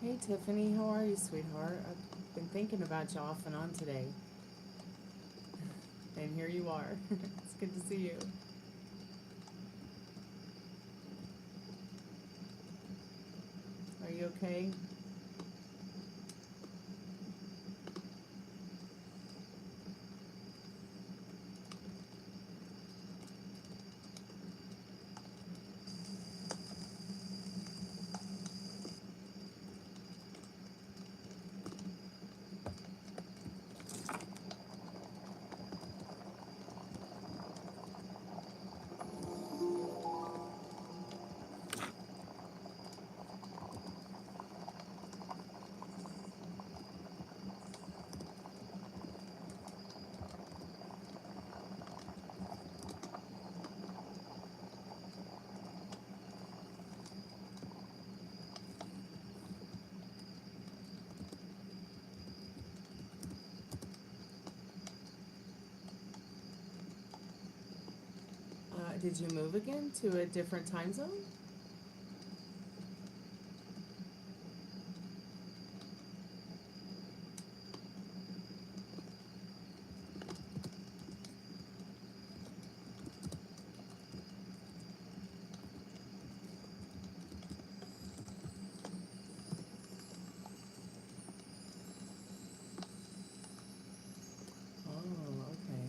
Hey Tiffany, how are you, sweetheart? I've been thinking about you off and on today. And here you are. It's good to see you. Are you okay? Did you move again to a different time zone? Oh, okay.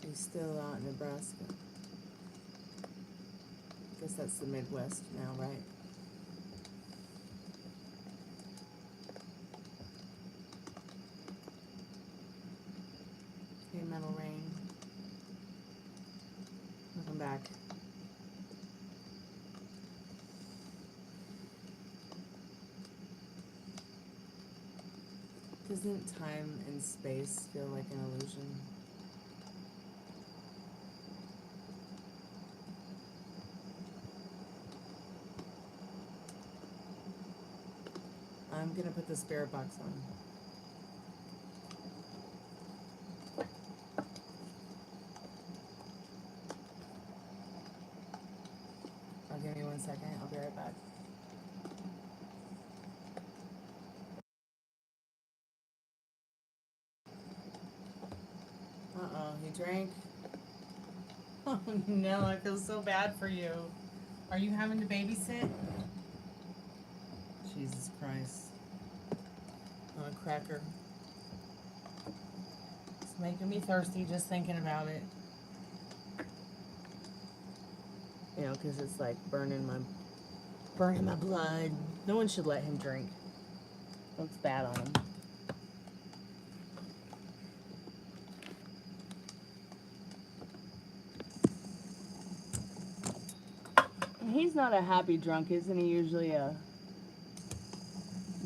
You're still out in Nebraska. Guess that's the Midwest now, right? Hey, Metal Rain. Welcome back. Doesn't time and space feel like an illusion? I'm gonna put the spirit box on. Give me 1 second. I'll be right back. Uh-oh, he drank. Oh no, I feel so bad for you. Are you having to babysit? Jesus Christ. On a cracker. It's making me thirsty just thinking about it. You know, because it's like burning my blood. No one should let him drink. Looks bad on him. He's not a happy drunk, isn't he? Usually a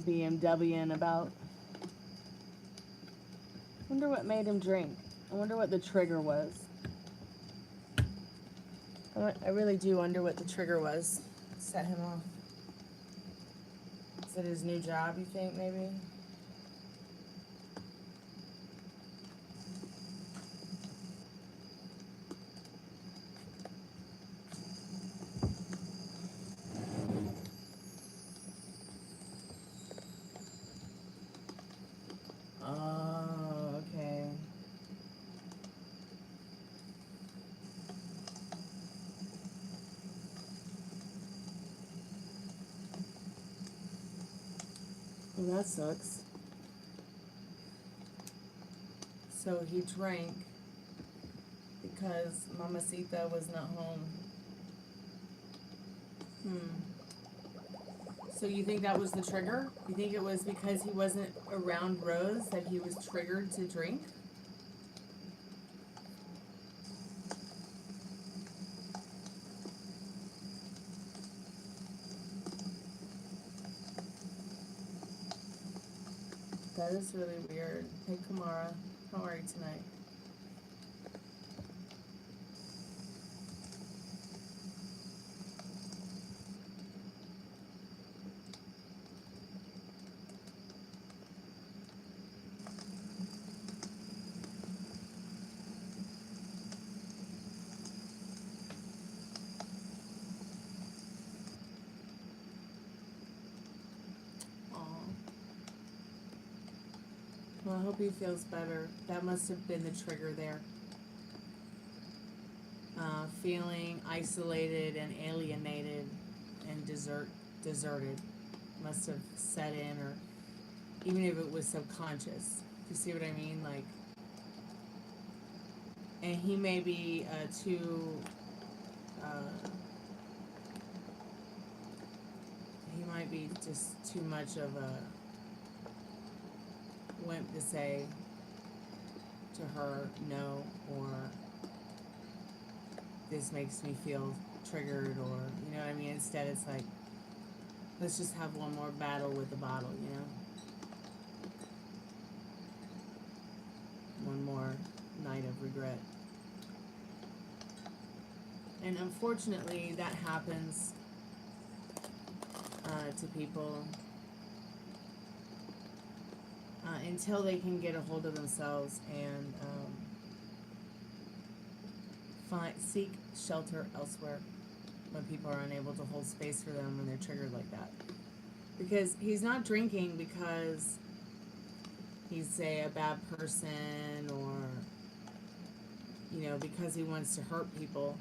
BMWing about. Wonder what made him drink. I wonder what the trigger was. I really do wonder what the trigger was. Set him off. Is it his new job, you think, maybe? Oh, okay. Well, that sucks. So he drank because Mamacita was not home. So you think that was the trigger? You think it was because he wasn't around Rose that he was triggered to drink? That is really weird. Hey, Kamara, how are you tonight? Well, I hope he feels better. That must have been the trigger there. Feeling isolated and alienated and deserted must have set in, or even if it was subconscious. Do you see what I mean? Like, and he may be he might be just too much of a wimp to say to her no, or this makes me feel triggered, or you know what I mean. Instead, it's like, let's just have one more battle with the bottle, you know, one more night of regret. And unfortunately, that happens to people until they can get a hold of themselves and seek shelter elsewhere when people are unable to hold space for them when they're triggered like that. Because he's not drinking because he's, say, a bad person, or, you know, because he wants to hurt people.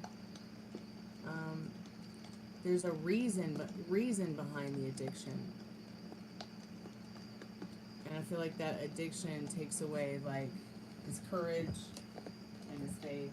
There's a reason behind the addiction. And I feel like that addiction takes away, like, his courage and his faith.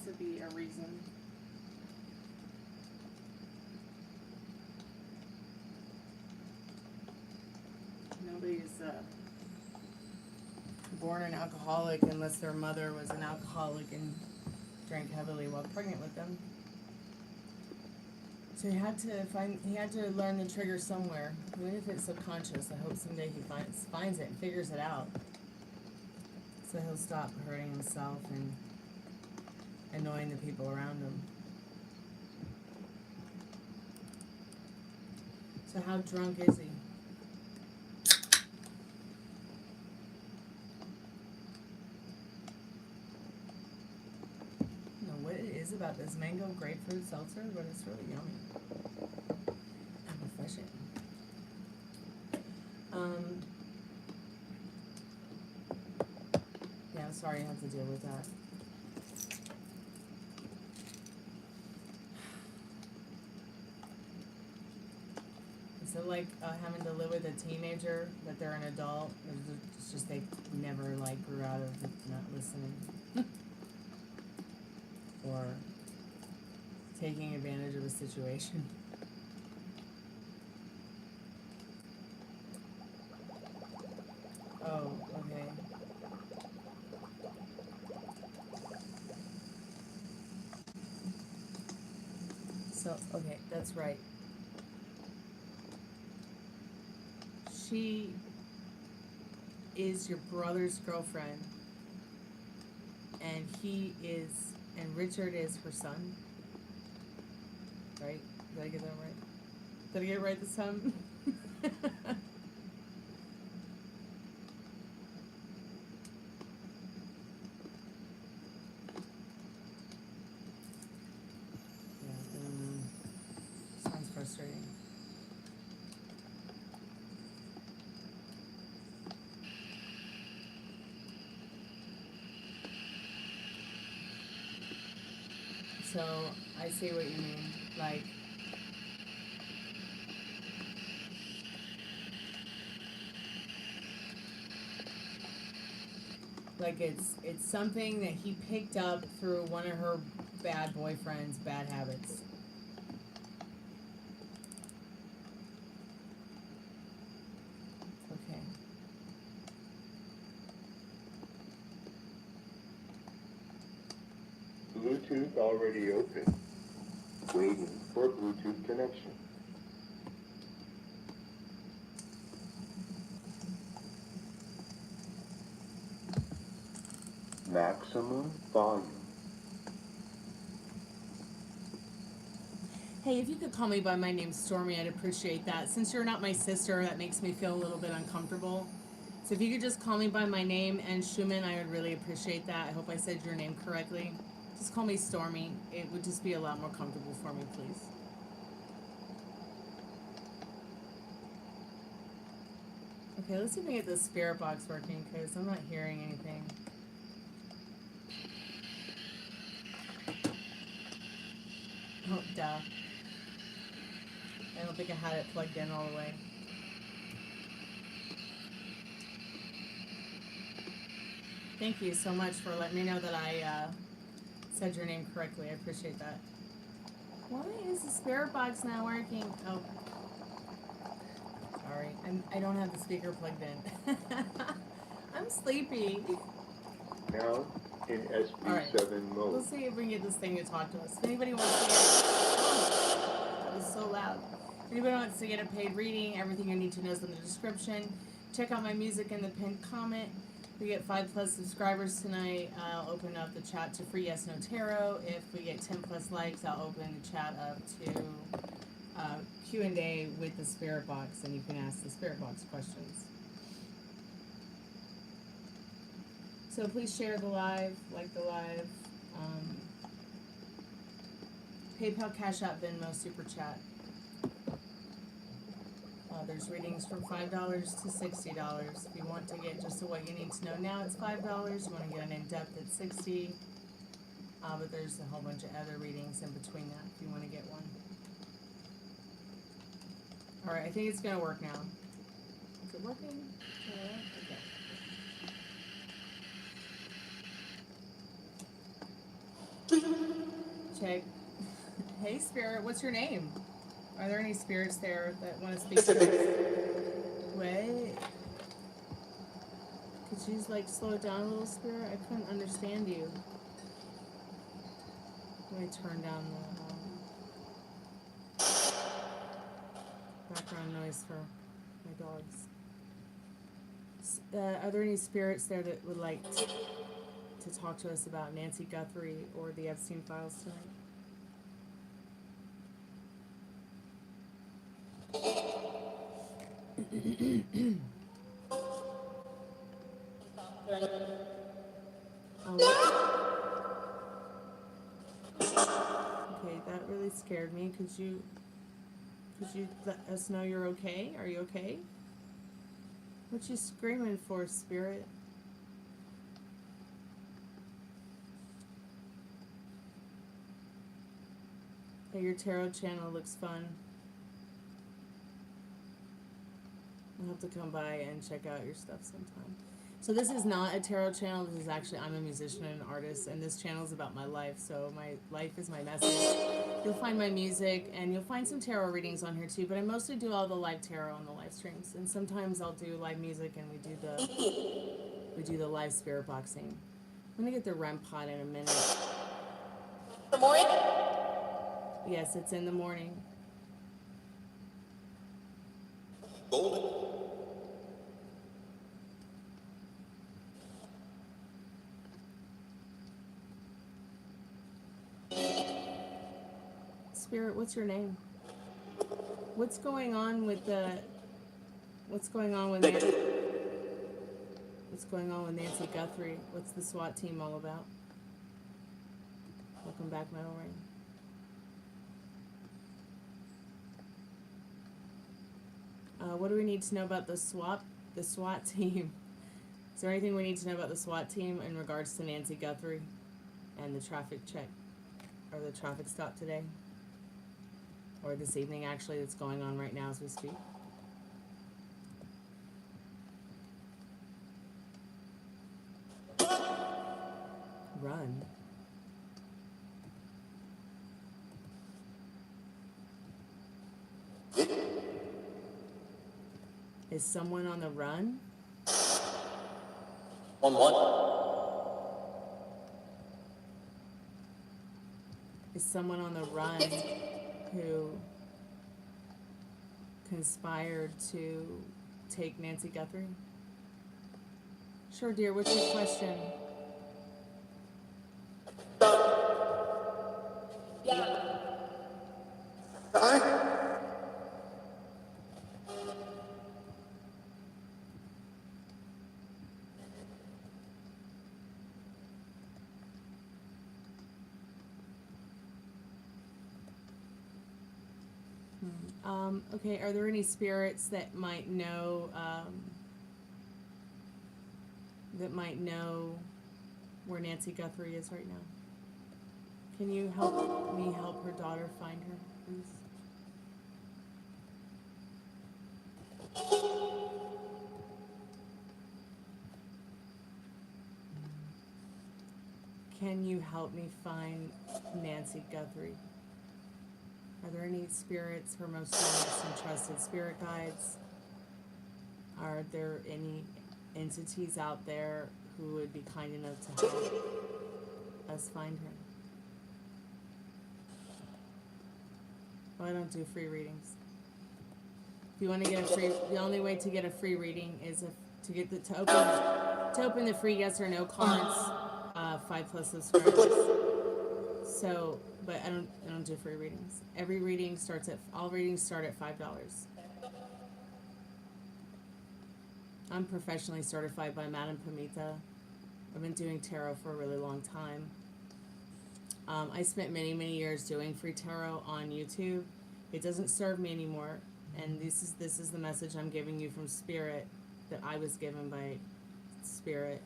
To be a reason. Nobody's born an alcoholic unless their mother was an alcoholic and drank heavily while pregnant with them. So he had to learn the trigger somewhere, even if it's subconscious. I hope someday he finds it and figures it out, so he'll stop hurting himself and annoying the people around him. So how drunk is he? I don't know what it is about this mango grapefruit seltzer, but it's really yummy. I'm refreshing. Yeah, I'm sorry you have to deal with that. So like having to live with a teenager, that they're an adult, it's just they never like grew out of not listening or taking advantage of a situation. Oh, okay. So, okay, that's right. She is your brother's girlfriend, and Richard is her son, right? Did I get that right? Did I get it right this time? Yeah, sounds frustrating. So, I see what you mean, like, it's something that he picked up through one of her bad boyfriend's bad habits. Okay. Bluetooth already open. Waiting for Bluetooth connection. Maximum volume. Hey, if you could call me by my name, Stormy, I'd appreciate that. Since you're not my sister, that makes me feel a little bit uncomfortable. So if you could just call me by my name and Schumann, I would really appreciate that. I hope I said your name correctly. Just call me Stormy. It would just be a lot more comfortable for me, please. Okay, let's see if we can get this spirit box working, because I'm not hearing anything. Oh, duh. I don't think I had it plugged in all the way. Thank you so much for letting me know that I said your name correctly. I appreciate that. Why is the spirit box not working? Oh. Sorry. I don't have the speaker plugged in. I'm sleepy. Now in SB7 mode. Let's see if we can get this thing to talk to us. If anybody wants to get that was so loud. If anybody wants to get a paid reading, everything you need to know is in the description. Check out my music in the pinned comment. We get 5+ subscribers tonight, I'll open up the chat to free Yes No Tarot. If we get 10+ likes, I'll open the chat up to Q&A with the spirit box, and you can ask the spirit box questions. So please share the live, like the live. PayPal, Cash App, Venmo, Super Chat. There's readings from $5 to $60. If you want to get just what you need to know now, it's $5. You want to get an in-depth, it's $60. But there's a whole bunch of other readings in between that if you want to get one. Alright, I think it's going to work now. Is it working? Okay. Check. Hey, Spirit, what's your name? Are there any spirits there that want to speak to us? Wait. Could you like slow it down a little, Spirit? I couldn't understand you. Let me turn down the background noise for my dogs. Are there any spirits there that would like to talk to us about Nancy Guthrie or the Epstein files tonight? Okay, that really scared me. Could you let us know you're okay? Are you okay? What you screaming for, Spirit? Hey, your tarot channel looks fun. I'll have to come by and check out your stuff sometime. So this is not a tarot channel. This is actually, I'm a musician and an artist, and this channel is about my life. So my life is my message. You'll find my music, and you'll find some tarot readings on here too. But I mostly do all the live tarot on the live streams, and sometimes I'll do live music, and we do the live spirit boxing. I'm gonna get the REM pod in a minute. The morning? Yes, it's in the morning. Golden. Spirit, what's your name? What's going on with Nancy Guthrie? What's the SWAT team all about? Welcome back, Metal Ring. What do we need to know about the SWAT team? Is there anything we need to know about the SWAT team in regards to Nancy Guthrie and the traffic check or the traffic stop today? Or this evening, actually, that's going on right now as we speak. Run. Is someone on the run? 1-1. Is someone on the run who conspired to take Nancy Guthrie? Sure, dear. What's your question? Okay, are there any spirits that might know where Nancy Guthrie is right now? Can you help me help her daughter find her, please? Can you help me find Nancy Guthrie? Are there any spirits, her most honest and trusted spirit guides? Are there any entities out there who would be kind enough to help us find her? Oh, I don't do free readings. If you want to get a free, the only way to get a free reading is to open the free yes or no cards, 5+ subscribers. So, but I don't do free readings. All readings start at $5. I'm professionally certified by Madame Pamita. I've been doing tarot for a really long time. I spent many years doing free tarot on YouTube. It doesn't serve me anymore, and this is the message I'm giving you from Spirit, that I was given by Spirit,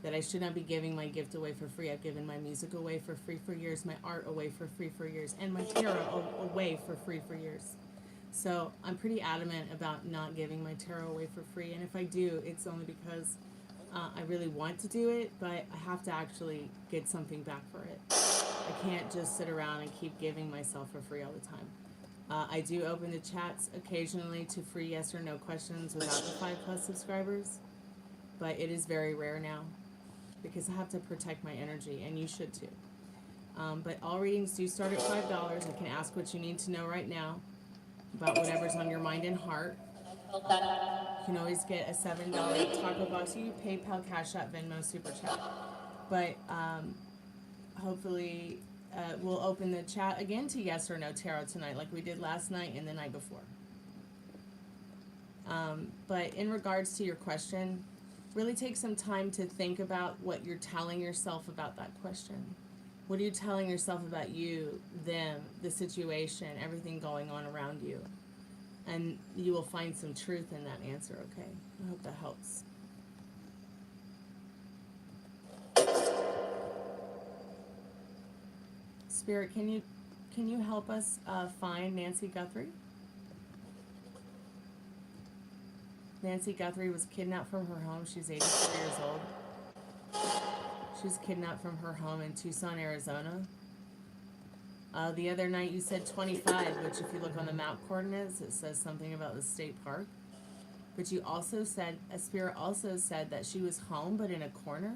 that I should not be giving my gift away for free. I've given my music away for free for years, my art away for free for years, and my tarot away for free for years. So I'm pretty adamant about not giving my tarot away for free, and if I do, it's only because I really want to do it, but I have to actually get something back for it. I can't just sit around and keep giving myself for free all the time. I do open the chats occasionally to free yes or no questions without the 5+ subscribers, but it is very rare now because I have to protect my energy, and you should too. But all readings do start at $5. You can ask what you need to know right now about whatever's on your mind and heart. You can always get a $7 taco box. You can PayPal, Cash App, Venmo, Super Chat. But hopefully we'll open the chat again to yes or no tarot tonight, like we did last night and the night before. But in regards to your question, really take some time to think about what you're telling yourself about that question. What are you telling yourself about you, them, the situation, everything going on around you? And you will find some truth in that answer, okay? I hope that helps. Spirit, can you help us find Nancy Guthrie? Nancy Guthrie was kidnapped from her home. She's 84 years old. She was kidnapped from her home in Tucson, Arizona. The other night you said 25, which if you look on the map coordinates, it says something about the state park. But you also said, a spirit also said that she was home but in a corner.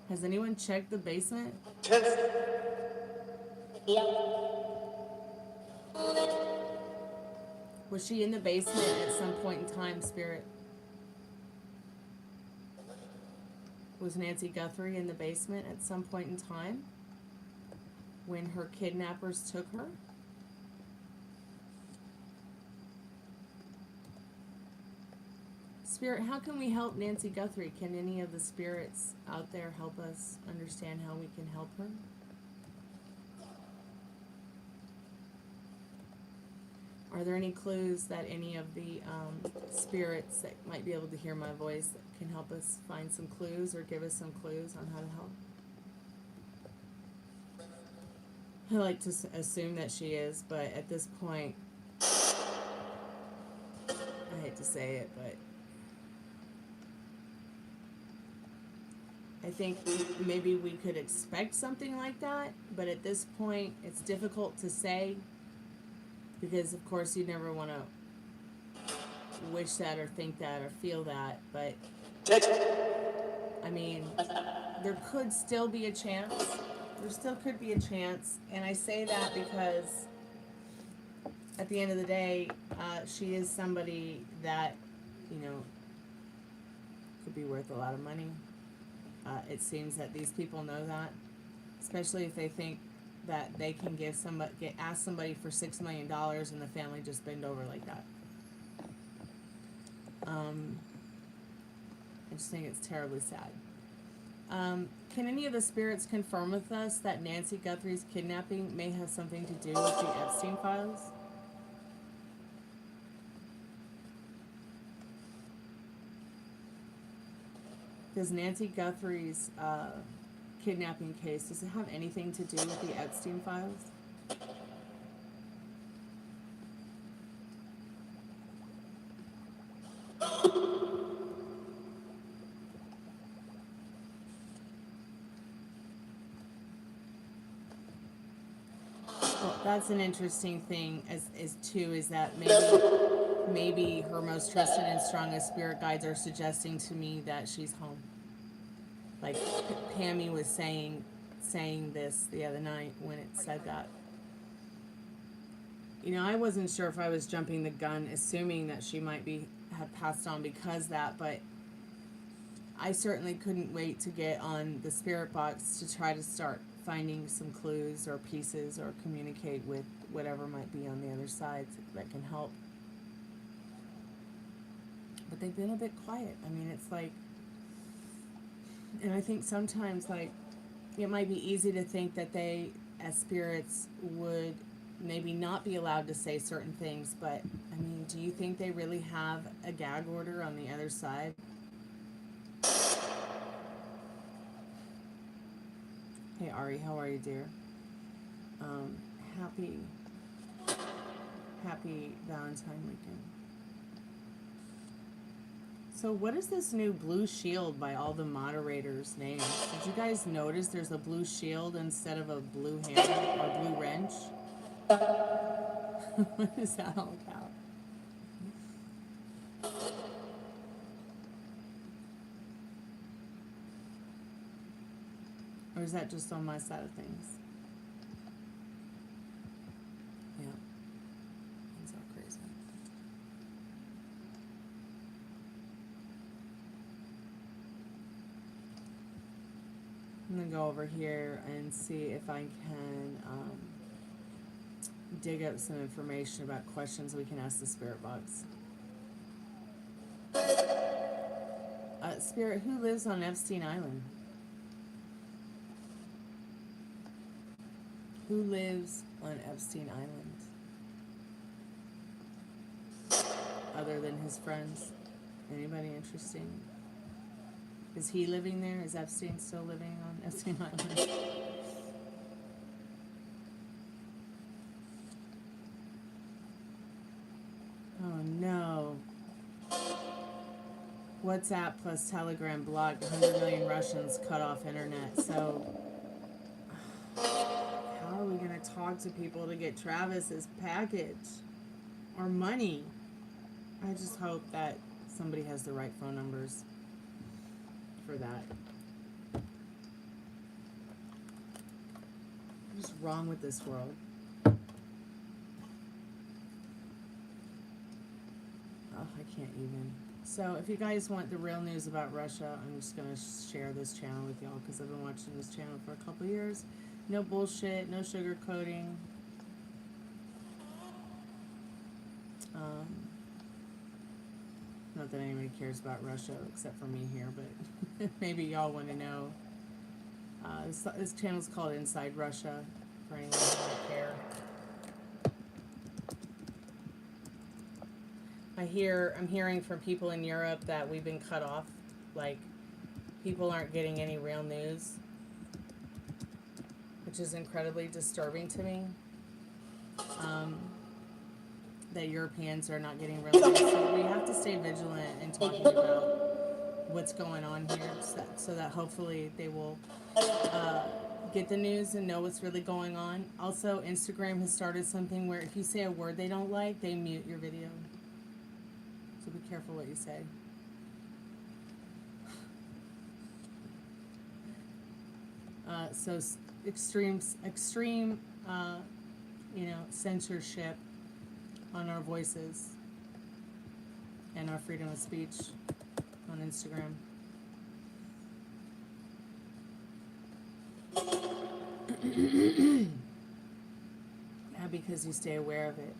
Has anyone checked the basement? Was she in the basement at some point in time, Spirit? Was Nancy Guthrie in the basement at some point in time when her kidnappers took her? Spirit, how can we help Nancy Guthrie? Can any of the spirits out there help us understand how we can help her? Are there any clues that any of the spirits that might be able to hear my voice can help us find some clues or give us some clues on how to help? I like to assume that she is, but at this point, I hate to say it, but I think maybe we could expect something like that, but at this point, it's difficult to say because, of course, you never want to wish that or think that or feel that, but I mean, there could still be a chance there still could be a chance, and I say that because at the end of the day, she is somebody that, you know, could be worth a lot of money. It seems that these people know that, especially if they think that they can ask somebody for $6 million and the family just bend over like that. I just think it's terribly sad. Can any of the spirits confirm with us that Nancy Guthrie's kidnapping may have something to do with the Epstein files? Does Nancy Guthrie's kidnapping case, does it have anything to do with the Epstein files? Well, that's an interesting thing is that maybe her most trusted and strongest spirit guides are suggesting to me that she's home. Like Pammy was saying this the other night when it said that. You know, I wasn't sure if I was jumping the gun, assuming that she might have passed on because that, but I certainly couldn't wait to get on the spirit box to try to start finding some clues or pieces or communicate with whatever might be on the other side that can help. But they've been a bit quiet. I mean, it's like, and I think sometimes, like, it might be easy to think that they, as spirits, would maybe not be allowed to say certain things, but, I mean, do you think they really have a gag order on the other side? Hey, Ari, how are you, dear? Happy Valentine weekend. So what is this new blue shield by all the moderators' names? Did you guys notice there's a blue shield instead of a blue hammer or blue wrench? What is that all about? Or is that just on my side of things? Yeah. Things are crazy. I'm going to go over here and see if I can dig up some information about questions we can ask the spirit box. Spirit, who lives on Epstein Island? Who lives on Epstein Island? Other than his friends? Anybody interesting? Is he living there? Is Epstein still living on Epstein Island? Oh no. WhatsApp plus Telegram blocked. 100 million Russians cut off internet. So how are we going to talk to people to get Travis's package or money? I just hope that somebody has the right phone numbers for that. What is wrong with this world? Oh, I can't even. So if you guys want the real news about Russia, I'm just going to share this channel with y'all because I've been watching this channel for a couple years. No bullshit, no sugarcoating. Not that anybody cares about Russia except for me here, but maybe y'all want to know. This channel is called Inside Russia for anyone who might care. I'm hearing from people in Europe that we've been cut off. Like, people aren't getting any real news, which is incredibly disturbing to me. That Europeans are not getting real news. So we have to stay vigilant in talking about what's going on here so that hopefully they will get the news and know what's really going on. Also, Instagram has started something where if you say a word they don't like, they mute your video. So be careful what you say. So extreme, censorship on our voices and our freedom of speech on Instagram. Yeah, because you stay aware of it.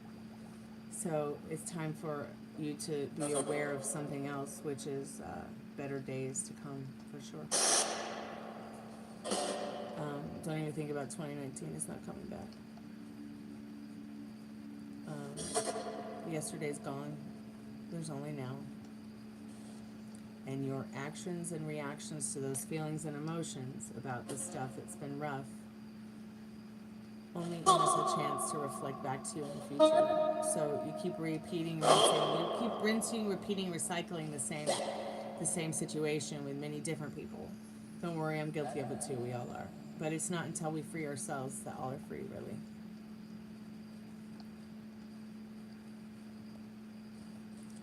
So it's time for you to be aware of something else, which is better days to come, for sure. Don't even think about 2019. It's not coming back. Yesterday's gone. There's only now. And your actions and reactions to those feelings and emotions about the stuff that's been rough only gives a chance to reflect back to you in the future. So you keep repeating, repeating, recycling the same situation with many different people. Don't worry, I'm guilty of it too. We all are. But it's not until we free ourselves that all are free, really.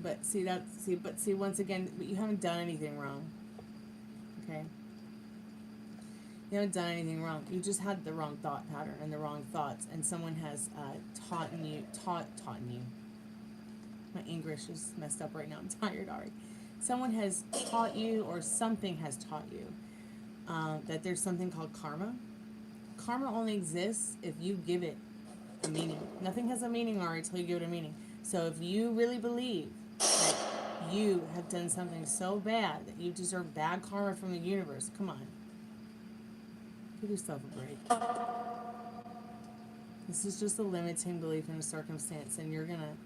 But see, once again, you haven't done anything wrong. Okay? You haven't done anything wrong. You just had the wrong thought pattern and the wrong thoughts, and someone has taught you. My English is messed up right now. I'm tired, Ari. Someone has taught you, or something has taught you, that there's something called karma. Karma only exists if you give it a meaning. Nothing has a meaning, Ari, until you give it a meaning. So if you really believe that you have done something so bad that you deserve bad karma from the universe, come on. Give yourself a break. This is just a limiting belief in a circumstance, and you're gonna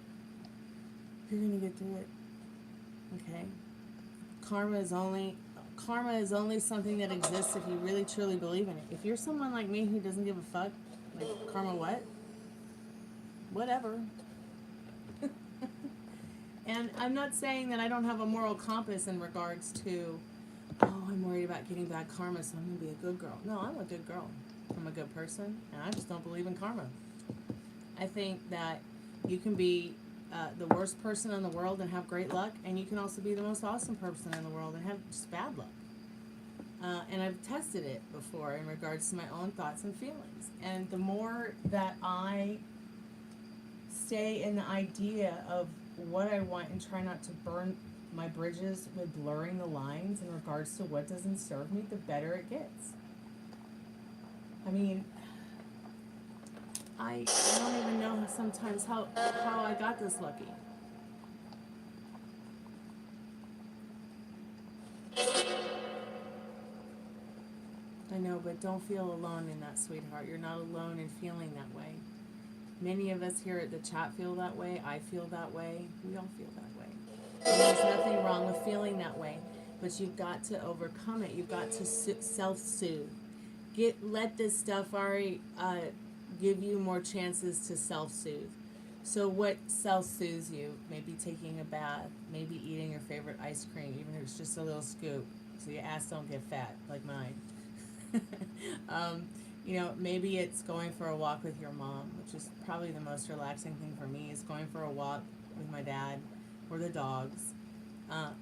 get through it. Okay? Karma is only something that exists if you really truly believe in it. If you're someone like me who doesn't give a fuck, like karma what? Whatever. And I'm not saying that I don't have a moral compass in regards to, I'm worried about getting bad karma, so I'm going to be a good girl. No, I'm a good girl. I'm a good person, and I just don't believe in karma. I think that you can be the worst person in the world and have great luck, and you can also be the most awesome person in the world and have just bad luck. And I've tested it before in regards to my own thoughts and feelings. And the more that I stay in the idea of what I want and try not to burn my bridges with blurring the lines in regards to what doesn't serve me, the better it gets. I mean, I don't even know sometimes how I got this lucky. I know, but don't feel alone in that, sweetheart. You're not alone in feeling that way. Many of us here at the chat feel that way. I feel that way. We all feel that way. And there's nothing wrong with feeling that way, but you've got to overcome it. You've got to self-soothe. Let this stuff already give you more chances to self-soothe. So what self-soothes you? Maybe taking a bath, maybe eating your favorite ice cream, even if it's just a little scoop, so your ass don't get fat like mine. Maybe it's going for a walk with your mom, which is probably the most relaxing thing for me, is going for a walk with my dad or the dogs.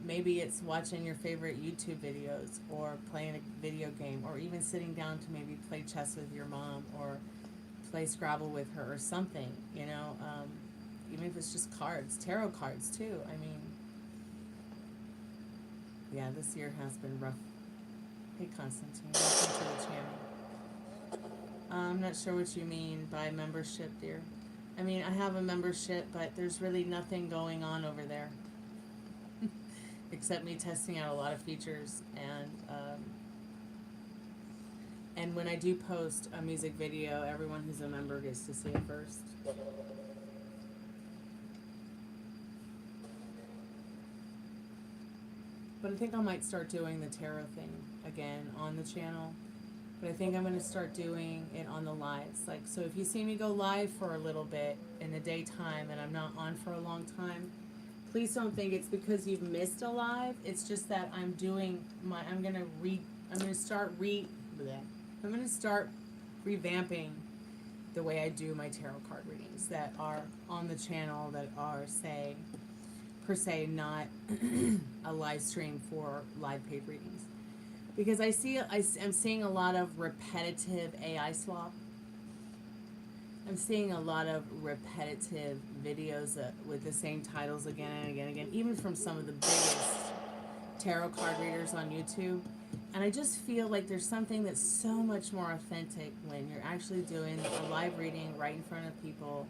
Maybe it's watching your favorite YouTube videos, or playing a video game, or even sitting down to maybe play chess with your mom, or play Scrabble with her or something, even if it's just cards, tarot cards too. I mean, yeah, this year has been rough. Hey, Constantine, welcome to the channel. I'm not sure what you mean by membership, dear. I mean, I have a membership, but there's really nothing going on over there. Except me testing out a lot of features, and when I do post a music video, everyone who's a member gets to see it first. But I think I might start doing the tarot thing again on the channel. But I think I'm going to start doing it on the lives. So if you see me go live for a little bit in the daytime and I'm not on for a long time, please don't think it's because you've missed a live. It's just that I'm going to start revamping the way I do my tarot card readings that are on the channel, that are, per se, not a live stream for live paid readings. Because I'm seeing a lot of repetitive AI swap. I'm seeing a lot of repetitive videos with the same titles again and again and again, even from some of the biggest tarot card readers on YouTube. And I just feel like there's something that's so much more authentic when you're actually doing a live reading right in front of people,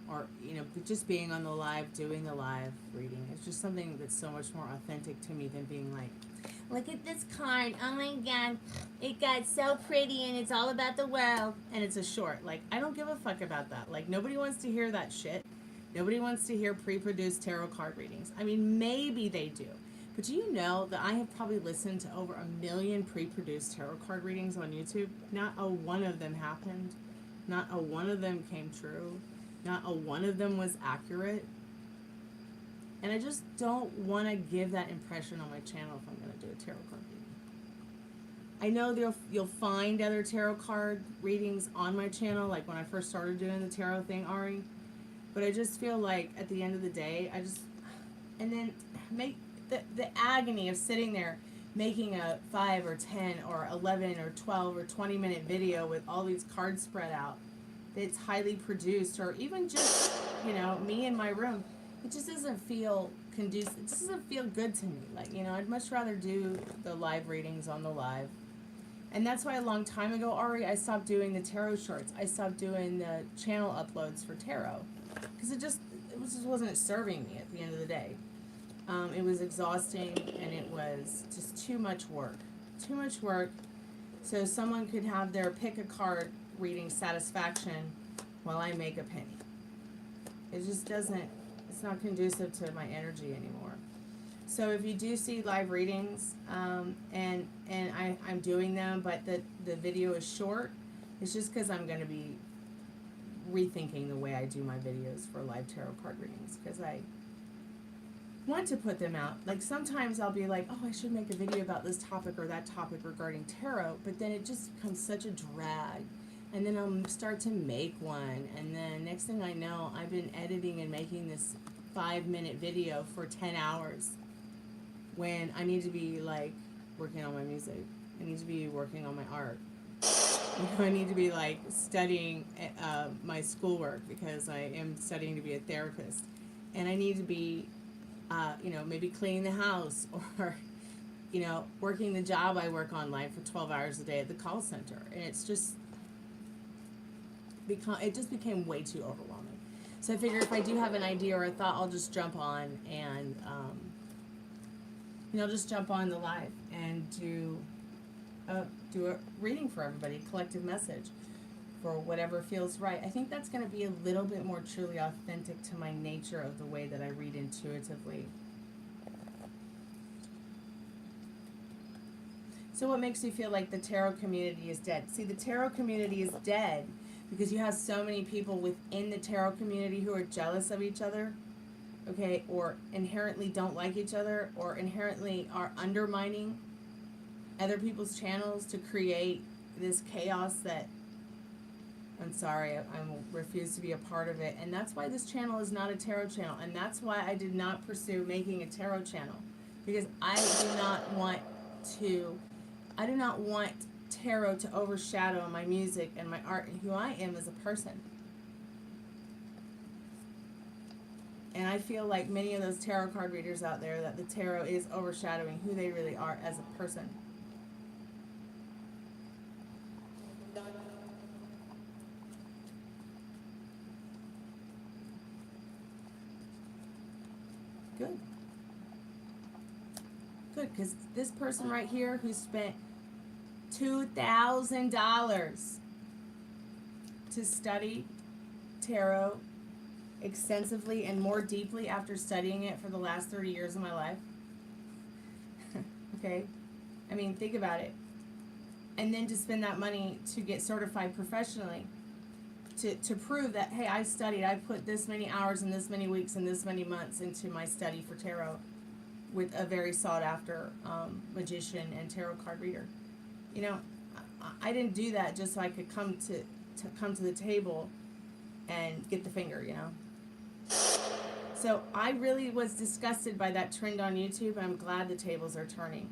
or, you know, just being on the live, doing the live reading. It's just something that's so much more authentic to me than being like, look at this card, oh my god, it got so pretty and it's all about the world. And it's a short. Like, I don't give a fuck about that. Like, nobody wants to hear that shit. Nobody wants to hear pre-produced tarot card readings. I mean, maybe they do. But do you know that I have probably listened to over 1 million pre-produced tarot card readings on YouTube? Not a one of them happened. Not a one of them came true. Not a one of them was accurate. And I just don't want to give that impression on my channel if I'm going to do a tarot card reading. I know you'll find other tarot card readings on my channel, like when I first started doing the tarot thing, Ari. But I just feel like at the end of the day, and then make the agony of sitting there making a 5 or 10 or 11 or 12 or 20-minute video with all these cards spread out that's highly produced, or even just, you know, me in my room. It just doesn't feel conducive. It just doesn't feel good to me. Like, you know, I'd much rather do the live readings on the live. And that's why a long time ago, Ari, I stopped doing the tarot shorts. I stopped doing the channel uploads for tarot. Because it just wasn't serving me at the end of the day. It was exhausting, and it was just too much work. Too much work so someone could have their pick a card reading satisfaction while I make a penny. It just doesn't, it's not conducive to my energy anymore. So if you do see live readings, and I'm doing them, but the video is short, it's just because I'm going to be rethinking the way I do my videos for live tarot card readings, because I want to put them out. Like, sometimes I'll be like, oh, I should make a video about this topic or that topic regarding tarot, but then it just becomes such a drag. And then I'll start to make one, and then next thing I know, I've been editing and making this 5-minute video for 10 hours when I need to be, like, working on my music. I need to be working on my art. You know, I need to be, like, studying my schoolwork, because I am studying to be a therapist. And I need to be, you know, maybe cleaning the house, or, you know, working the job I work online for 12 hours a day at the call center. And it's just it just became way too overwhelming. So I figure if I do have an idea or a thought, I'll just jump on and, you know, just jump on the live and do a reading for everybody, collective message for whatever feels right. I think that's going to be a little bit more truly authentic to my nature of the way that I read intuitively. So what makes you feel like the tarot community is dead? See, the tarot community is dead because you have so many people within the tarot community who are jealous of each other, okay, or inherently don't like each other, or inherently are undermining other people's channels to create this chaos that, I'm sorry, I refuse to be a part of it. And that's why this channel is not a tarot channel, and that's why I did not pursue making a tarot channel, because I do not want tarot to overshadow my music and my art and who I am as a person. And I feel like many of those tarot card readers out there, that the tarot is overshadowing who they really are as a person. Good. Good, because this person right here who spent $2,000 to study tarot extensively and more deeply after studying it for the last 30 years of my life. Okay? I mean, think about it. And then to spend that money to get certified professionally, to prove that, hey, I studied, I put this many hours and this many weeks and this many months into my study for tarot with a very sought after magician and tarot card reader. You know, I didn't do that just so I could come to the table and get the finger, you know. So I really was disgusted by that trend on YouTube, and I'm glad the tables are turning.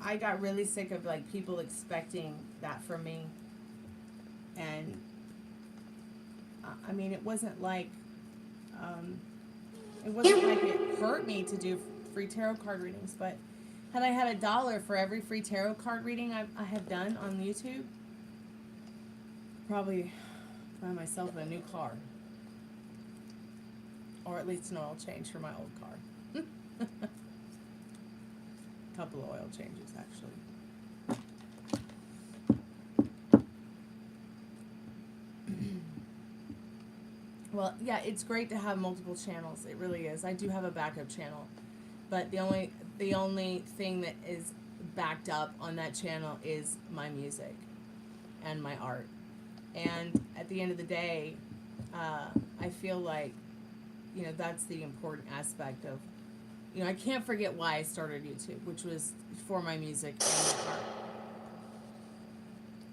I got really sick of like people expecting that from me, and I mean it wasn't like it hurt me to do free tarot card readings, but had I had $1 for every free tarot card reading I have done on YouTube, probably buy myself a new car, or at least an oil change for my old car. Couple of oil changes actually. Well, yeah, it's great to have multiple channels. It really is. I do have a backup channel, but the only thing that is backed up on that channel is my music and my art. And at the end of the day, I feel like, you know, that's the important aspect of, you know, I can't forget why I started YouTube, which was for my music and my art.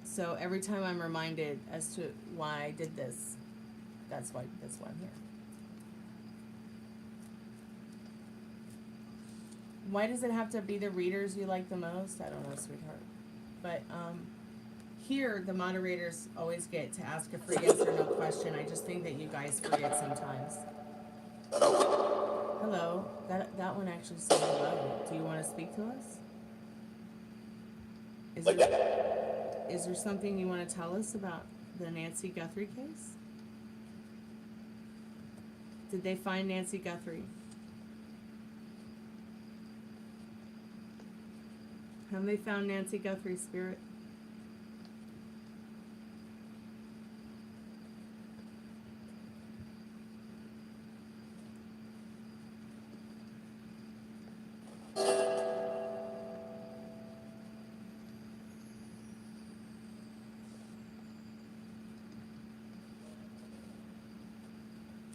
So every time I'm reminded as to why I did this, that's why I'm here. Why does it have to be the readers you like the most? I don't know, sweetheart. But here, the moderators always get to ask a free yes or no question. I just think that you guys forget sometimes. Hello. That one actually said hello. Do you want to speak to us? Is there something you want to tell us about the Nancy Guthrie case? Did they find Nancy Guthrie? Have they found Nancy Guthrie, Spirit?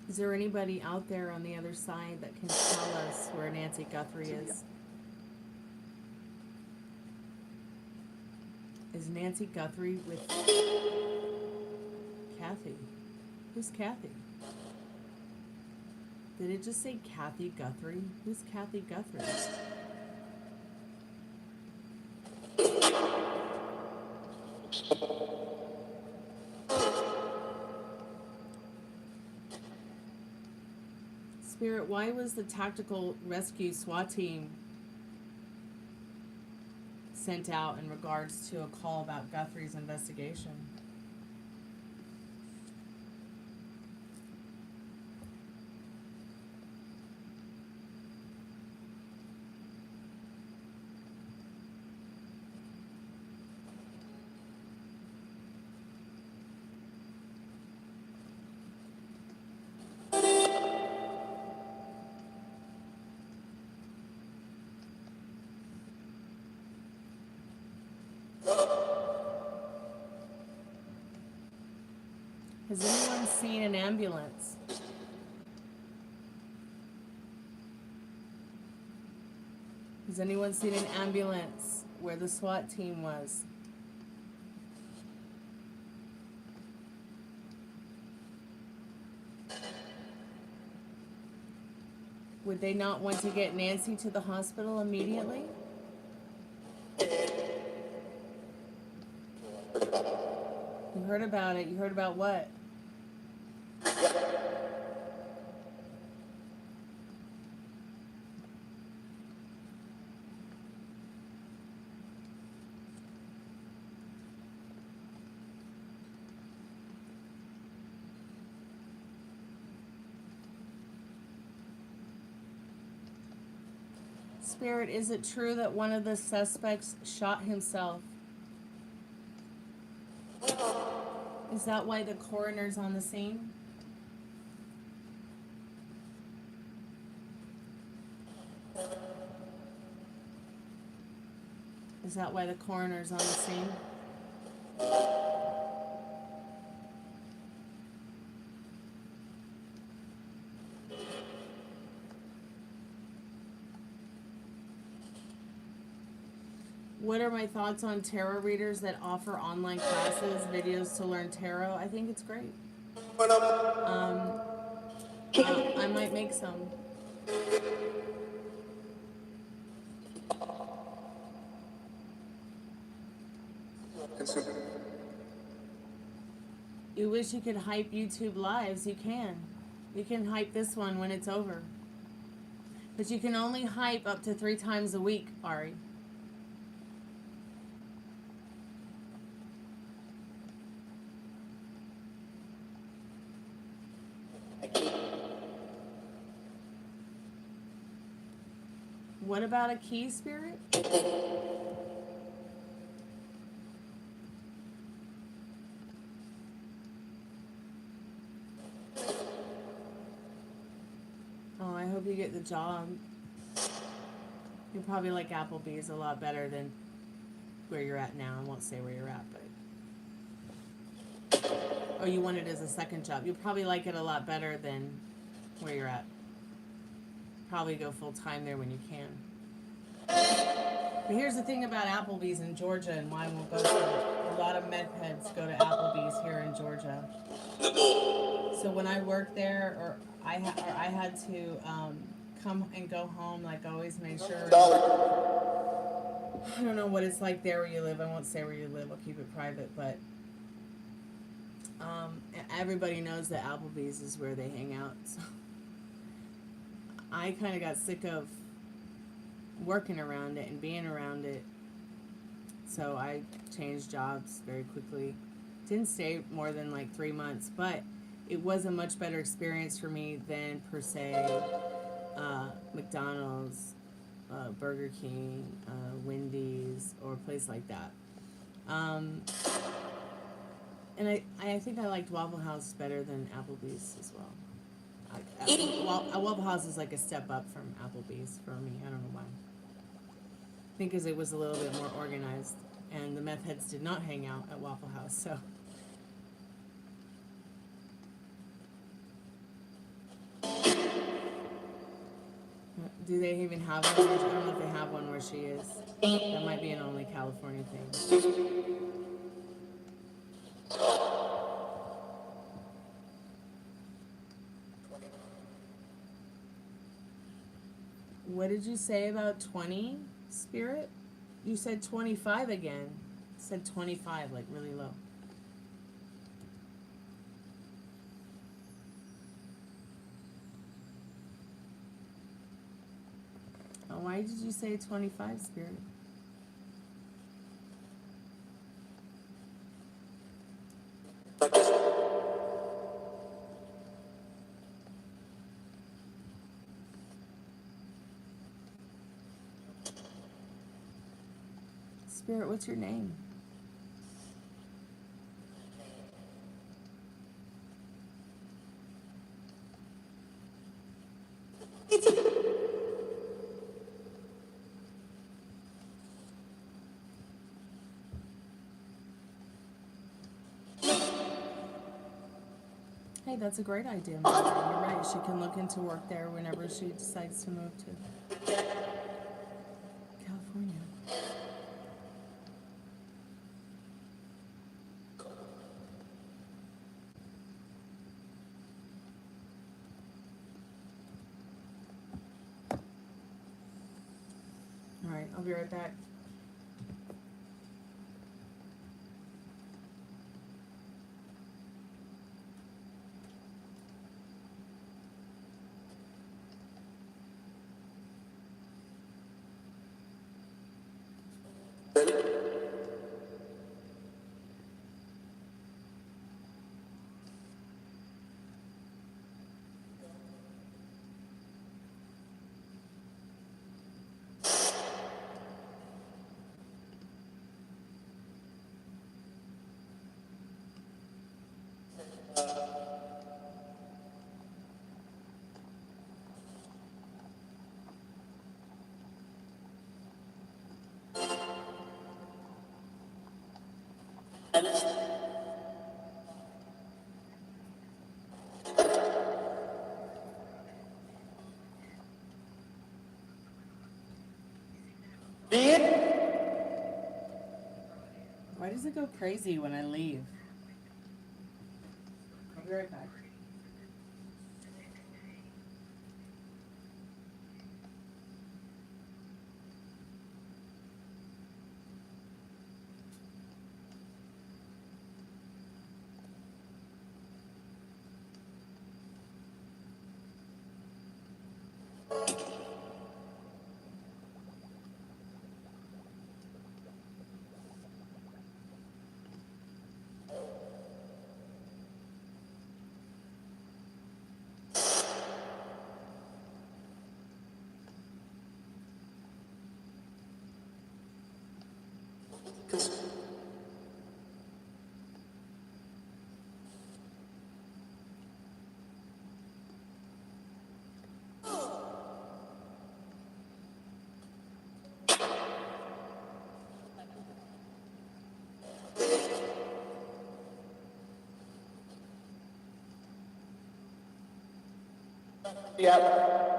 Is there anybody out there on the other side that can tell us where Nancy Guthrie is? Is Nancy Guthrie with Kathy? Who's Kathy? Did it just say Kathy Guthrie? Who's Kathy Guthrie? Spirit, why was the tactical rescue SWAT team sent out in regards to a call about Guthrie's investigation? Has anyone seen an ambulance? Has anyone seen an ambulance where the SWAT team was? Would they not want to get Nancy to the hospital immediately? You heard about it. You heard about what? Spirit, is it true that one of the suspects shot himself? Is that why the coroner's on the scene? Is that why the coroner's on the scene? What are my thoughts on tarot readers that offer online classes, videos to learn tarot? I think it's great. I might make some. Consider. You wish you could hype YouTube lives. You can. You can hype this one when it's over. But you can only hype up to 3 times a week, Ari. What about a key, Spirit? Oh, I hope you get the job. You probably like Applebee's a lot better than where you're at now. I won't say where you're at, but... Oh, you want it as a second job. You'll probably like it a lot better than where you're at. Probably go full-time there when you can. But here's the thing about Applebee's in Georgia and why we'll go to... A lot of meth heads go to Applebee's here in Georgia. So when I worked there, or I had to come and go home, like always make sure... I don't know what it's like there where you live. I won't say where you live. I'll keep it private, but... everybody knows that Applebee's is where they hang out. So I kind of got sick of working around it and being around it. So I changed jobs very quickly. Didn't stay more than like 3 months, but it was a much better experience for me than per se McDonald's, Burger King, Wendy's, or a place like that. And I think I liked Waffle House better than Applebee's as well. Waffle House is like a step up from Applebee's for me. I don't know why. I think because it was a little bit more organized, and the meth heads did not hang out at Waffle House, so. Do they even have one? I don't know if they have one where she is. That might be an only California thing. What did you say about 20, Spirit? You said 25 again. You said 25, like really low. Oh, why did you say 25, Spirit? Spirit, what's your name? Hey, that's a great idea, Mary. You're right. She can look into work there whenever she decides to move to California. All right, I'll be right back. Why does it go crazy when I leave? I'll be right back. Yep.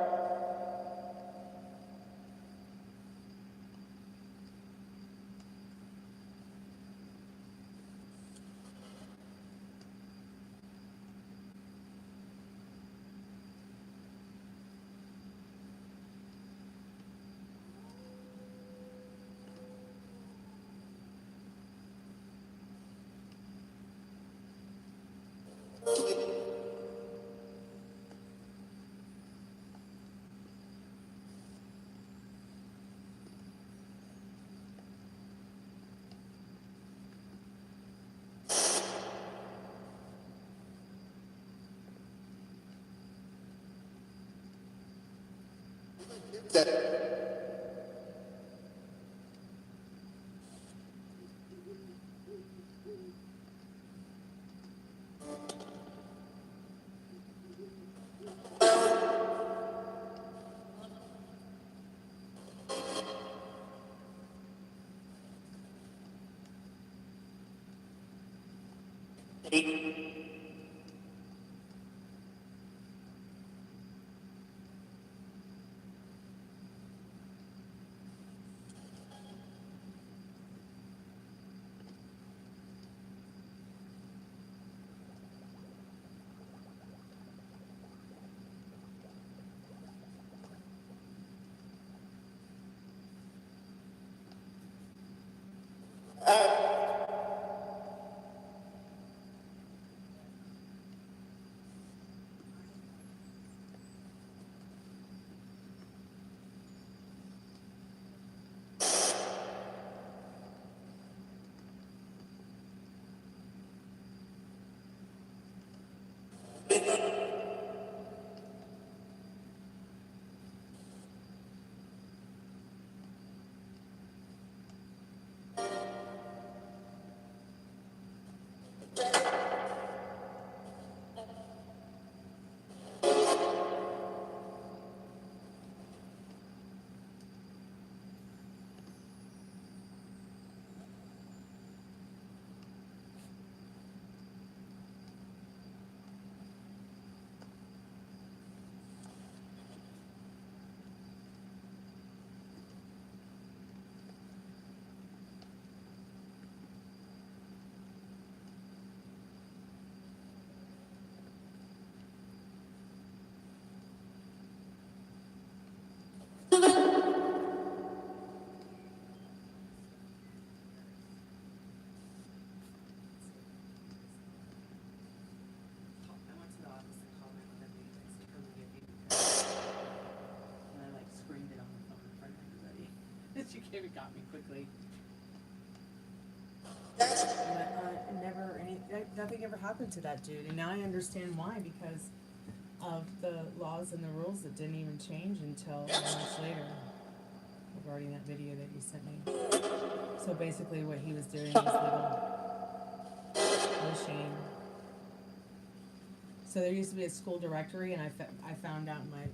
I went to the office and called my mother because she told me to get baby cards. And I like screamed it on the phone in front of everybody. And she came and got me quickly. But nothing ever happened to that dude, and now I understand why, because of the laws and the rules that didn't even change until much later, regarding that video that you sent me. So basically what he was doing was legal. No shame. So there used to be a school directory, and I found out, my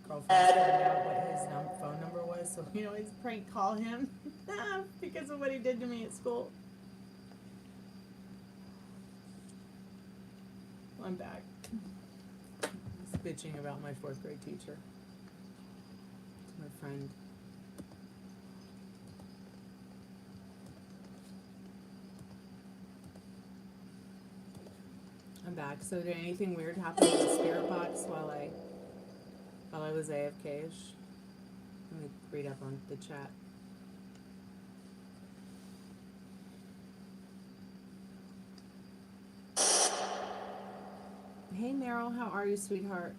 girlfriend found out what his phone number was, so you know, always prank call him because of what he did to me at school. I'm back. Just bitching about my 4th grade teacher. To my friend. I'm back. So did anything weird happen in the spirit box while I was AFK-ish? Let me read up on the chat. Hey Meryl, how are you, sweetheart?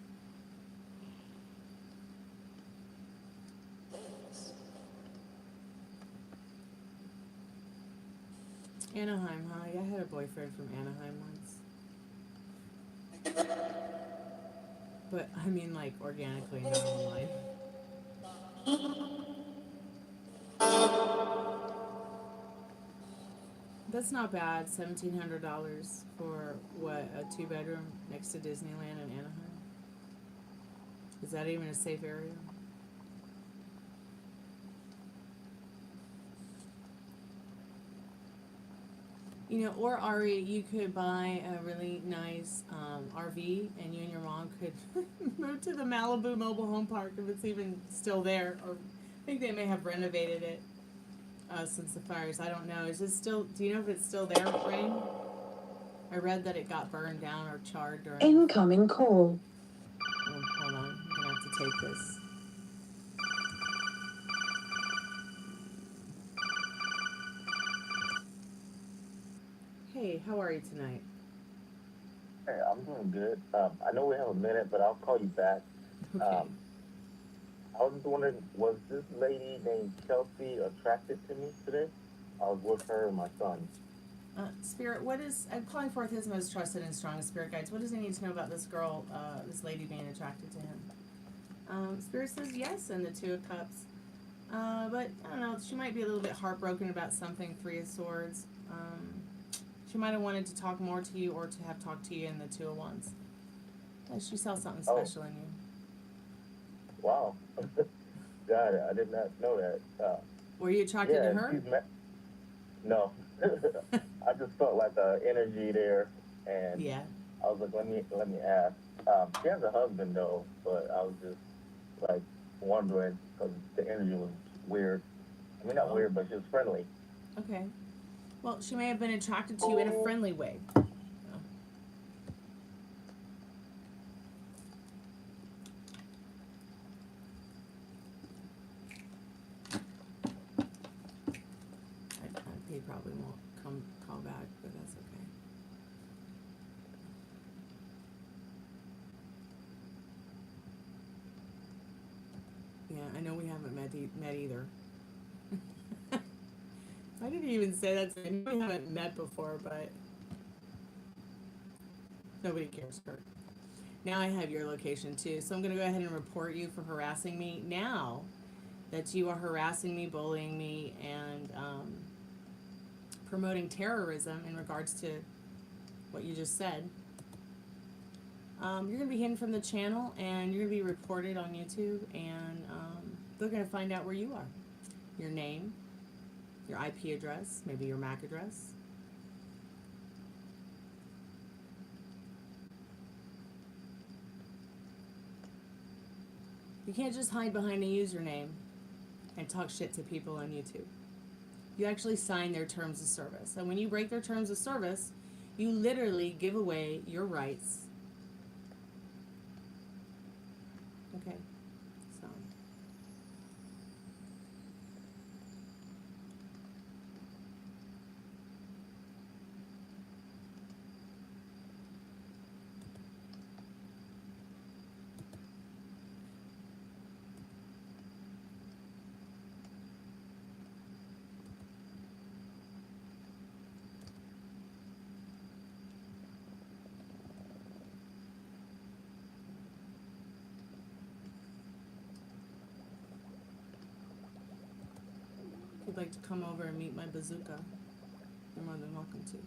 Anaheim, huh? I had a boyfriend from Anaheim once. But I mean, like, organically, not online. That's not bad. $1,700 for what, a 2-bedroom next to Disneyland in Anaheim? Is that even a safe area? You know, or Ari, you could buy a really nice RV, and you and your mom could move to the Malibu Mobile Home Park if it's even still there. Or I think they may have renovated it since the fires. I don't know. Is it still? Do you know if it's still there, Rain? I read that it got burned down or charred during. Incoming call. Oh, hold on, I'm gonna have to take this. Hey, how are you tonight? Hey, I'm doing good. I know we have a minute, but I'll call you back. Okay. I was just wondering, was this lady named Chelsea attracted to me today? I was with her and my son. Spirit, I'm calling forth his most trusted and strongest spirit guides. What does he need to know about this girl, this lady being attracted to him? Spirit says yes, and the Two of Cups. But, I don't know, she might be a little bit heartbroken about something, Three of Swords. She might have wanted to talk more to you or to have talked to you in the Two of Wands. She saw something special in you. Wow. God, I did not know that. Were you attracted to her? No. I just felt like the energy there, and Yeah. I was like, let me ask. She has a husband though, but I was just like wondering because the energy was weird. I mean, not weird, but she was friendly. Okay. Well, she may have been attracted to you in a friendly way. He probably won't call back, but that's okay. Yeah, I know we haven't met either. I didn't even say that. I know we haven't met before, but nobody cares, Kurt. Now I have your location too, so I'm going to go ahead and report you for harassing me. Now that you are harassing me, bullying me, and promoting terrorism in regards to what you just said, you're going to be hidden from the channel, and you're going to be reported on YouTube, and they're going to find out where you are. Your name, your IP address, maybe your MAC address. You can't just hide behind a username and talk shit to people on YouTube. You actually sign their terms of service. And when you break their terms of service, you literally give away your rights. Okay, so. If you'd like to come over and meet my bazooka, you're more than welcome to.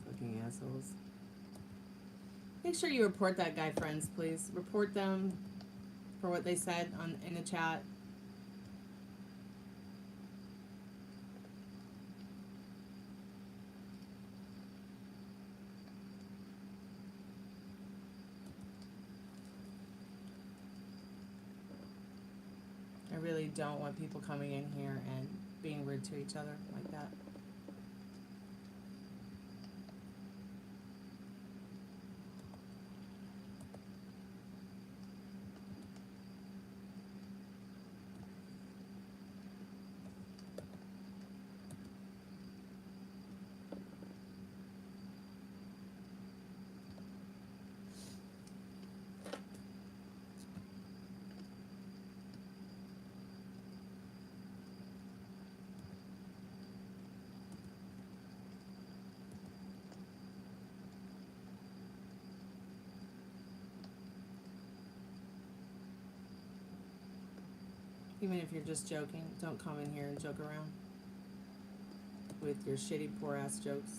Fucking assholes. Make sure you report that guy, friends, please. Report them for what they said in the chat. I really don't want people coming in here and being rude to each other like that. Even if you're just joking, don't come in here and joke around with your shitty, poor-ass jokes.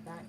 right back.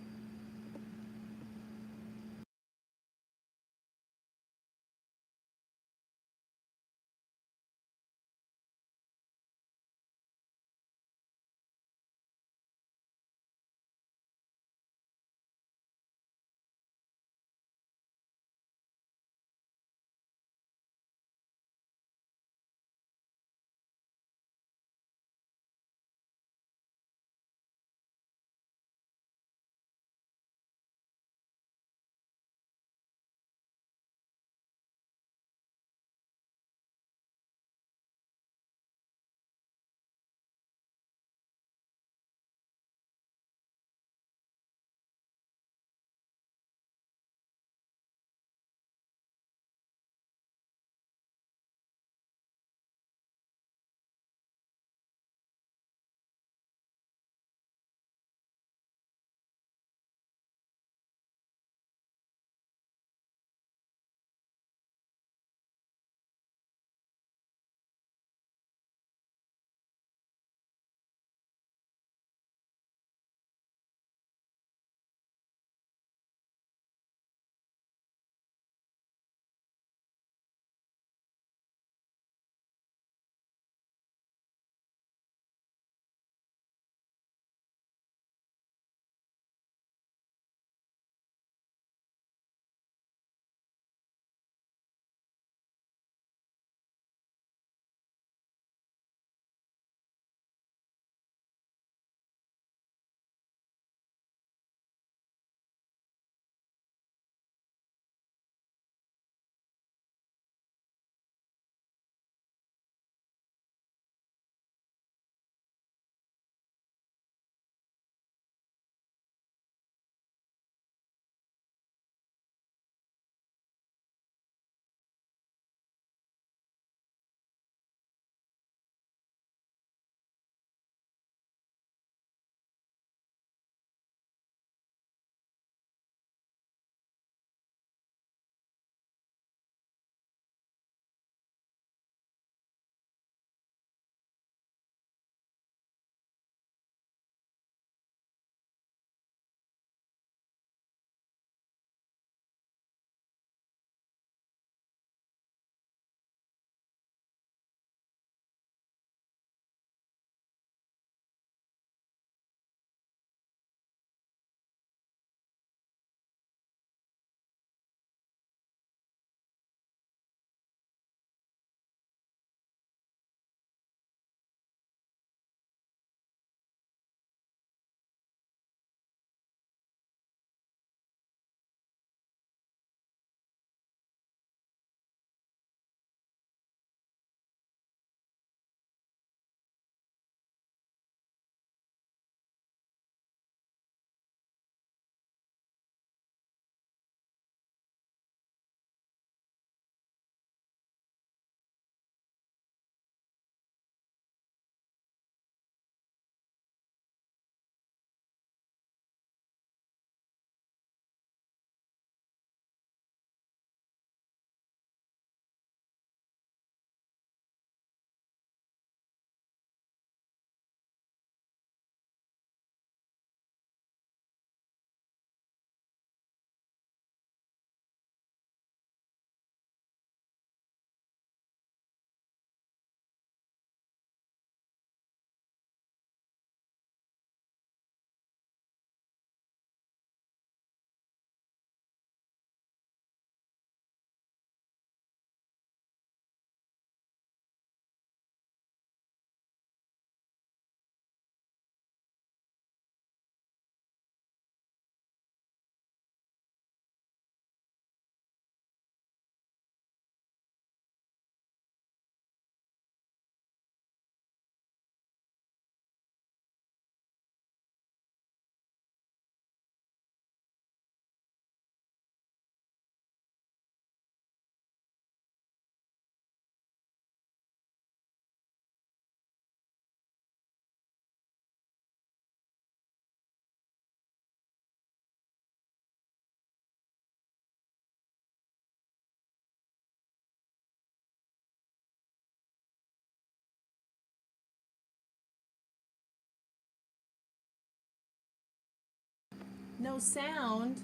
No sound.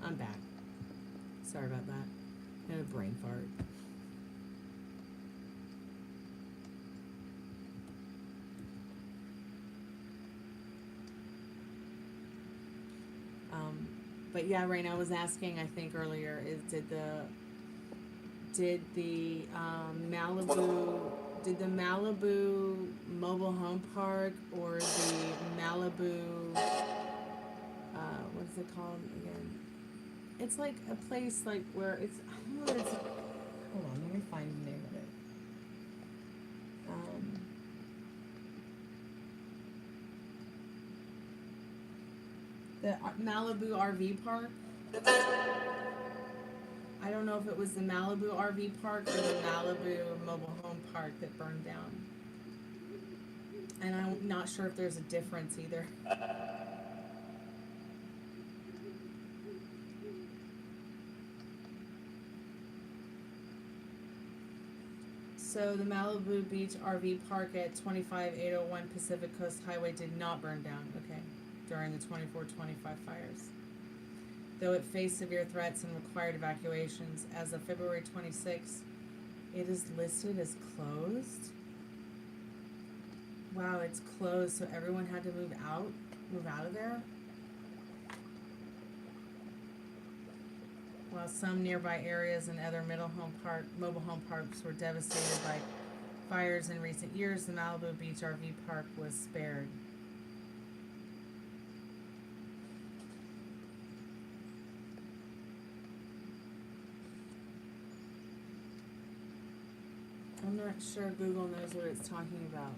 I'm back. Sorry about that. I had a brain fart. But yeah, Raina was asking, I think earlier, is did the Malibu mobile home park or the Malibu what is it called again? It's like a place like where it's, I don't know what it's, hold on, let me find the name of it. The Malibu RV park. I don't know if it was the Malibu RV park or the Malibu mobile home park that burned down. And I'm not sure if there's a difference either. So the Malibu Beach RV park at 25801 Pacific Coast Highway did not burn down, okay, during the 24-25 fires. Though it faced severe threats and required evacuations, as of February 26, it is listed as closed. Wow, it's closed, so everyone had to move out of there? While some nearby areas and other mobile home parks were devastated by fires in recent years, the Malibu Beach RV park was spared. I'm not sure Google knows what it's talking about.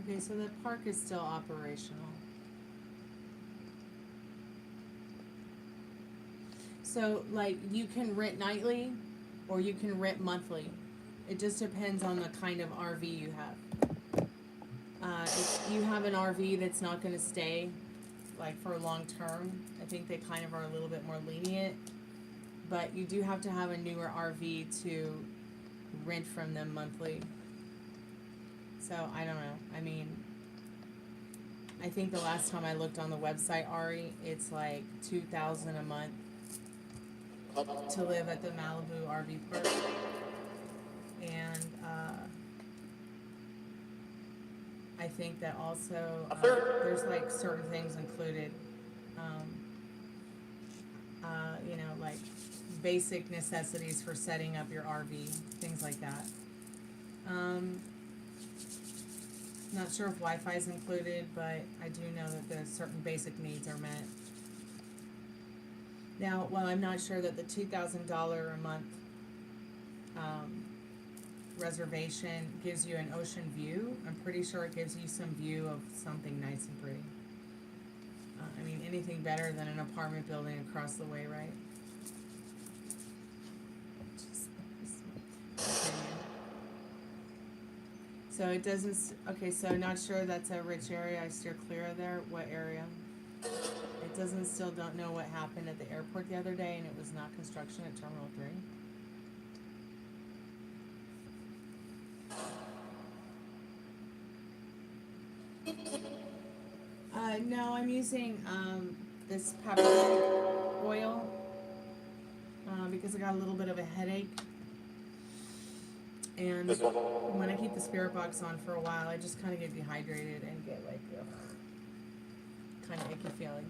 Okay, so the park is still operational. So, like, you can rent nightly or you can rent monthly. It just depends on the kind of RV you have. If you have an RV that's not going to stay, like, for long term, I think they kind of are a little bit more lenient. But you do have to have a newer RV to rent from them monthly. So, I don't know. I mean, I think the last time I looked on the website, Ari, it's like $2,000 a month to live at the Malibu RV park. And I think that also there's like certain things included. You know, like basic necessities for setting up your RV, things like that. Not sure if Wi-Fi is included, but I do know that the certain basic needs are met. Now, well, I'm not sure that the $2,000 a month reservation gives you an ocean view. I'm pretty sure it gives you some view of something nice and pretty. I mean, anything better than an apartment building across the way, right? So it doesn't, okay, so not sure that's a rich area. I steer clear of there. What area? It doesn't, still don't know what happened at the airport the other day, and it was not construction at Terminal 3. No, I'm using this pepper oil because I got a little bit of a headache. And when I keep the Spiritbox on for a while, I just kind of get dehydrated and get like kind of icky feeling.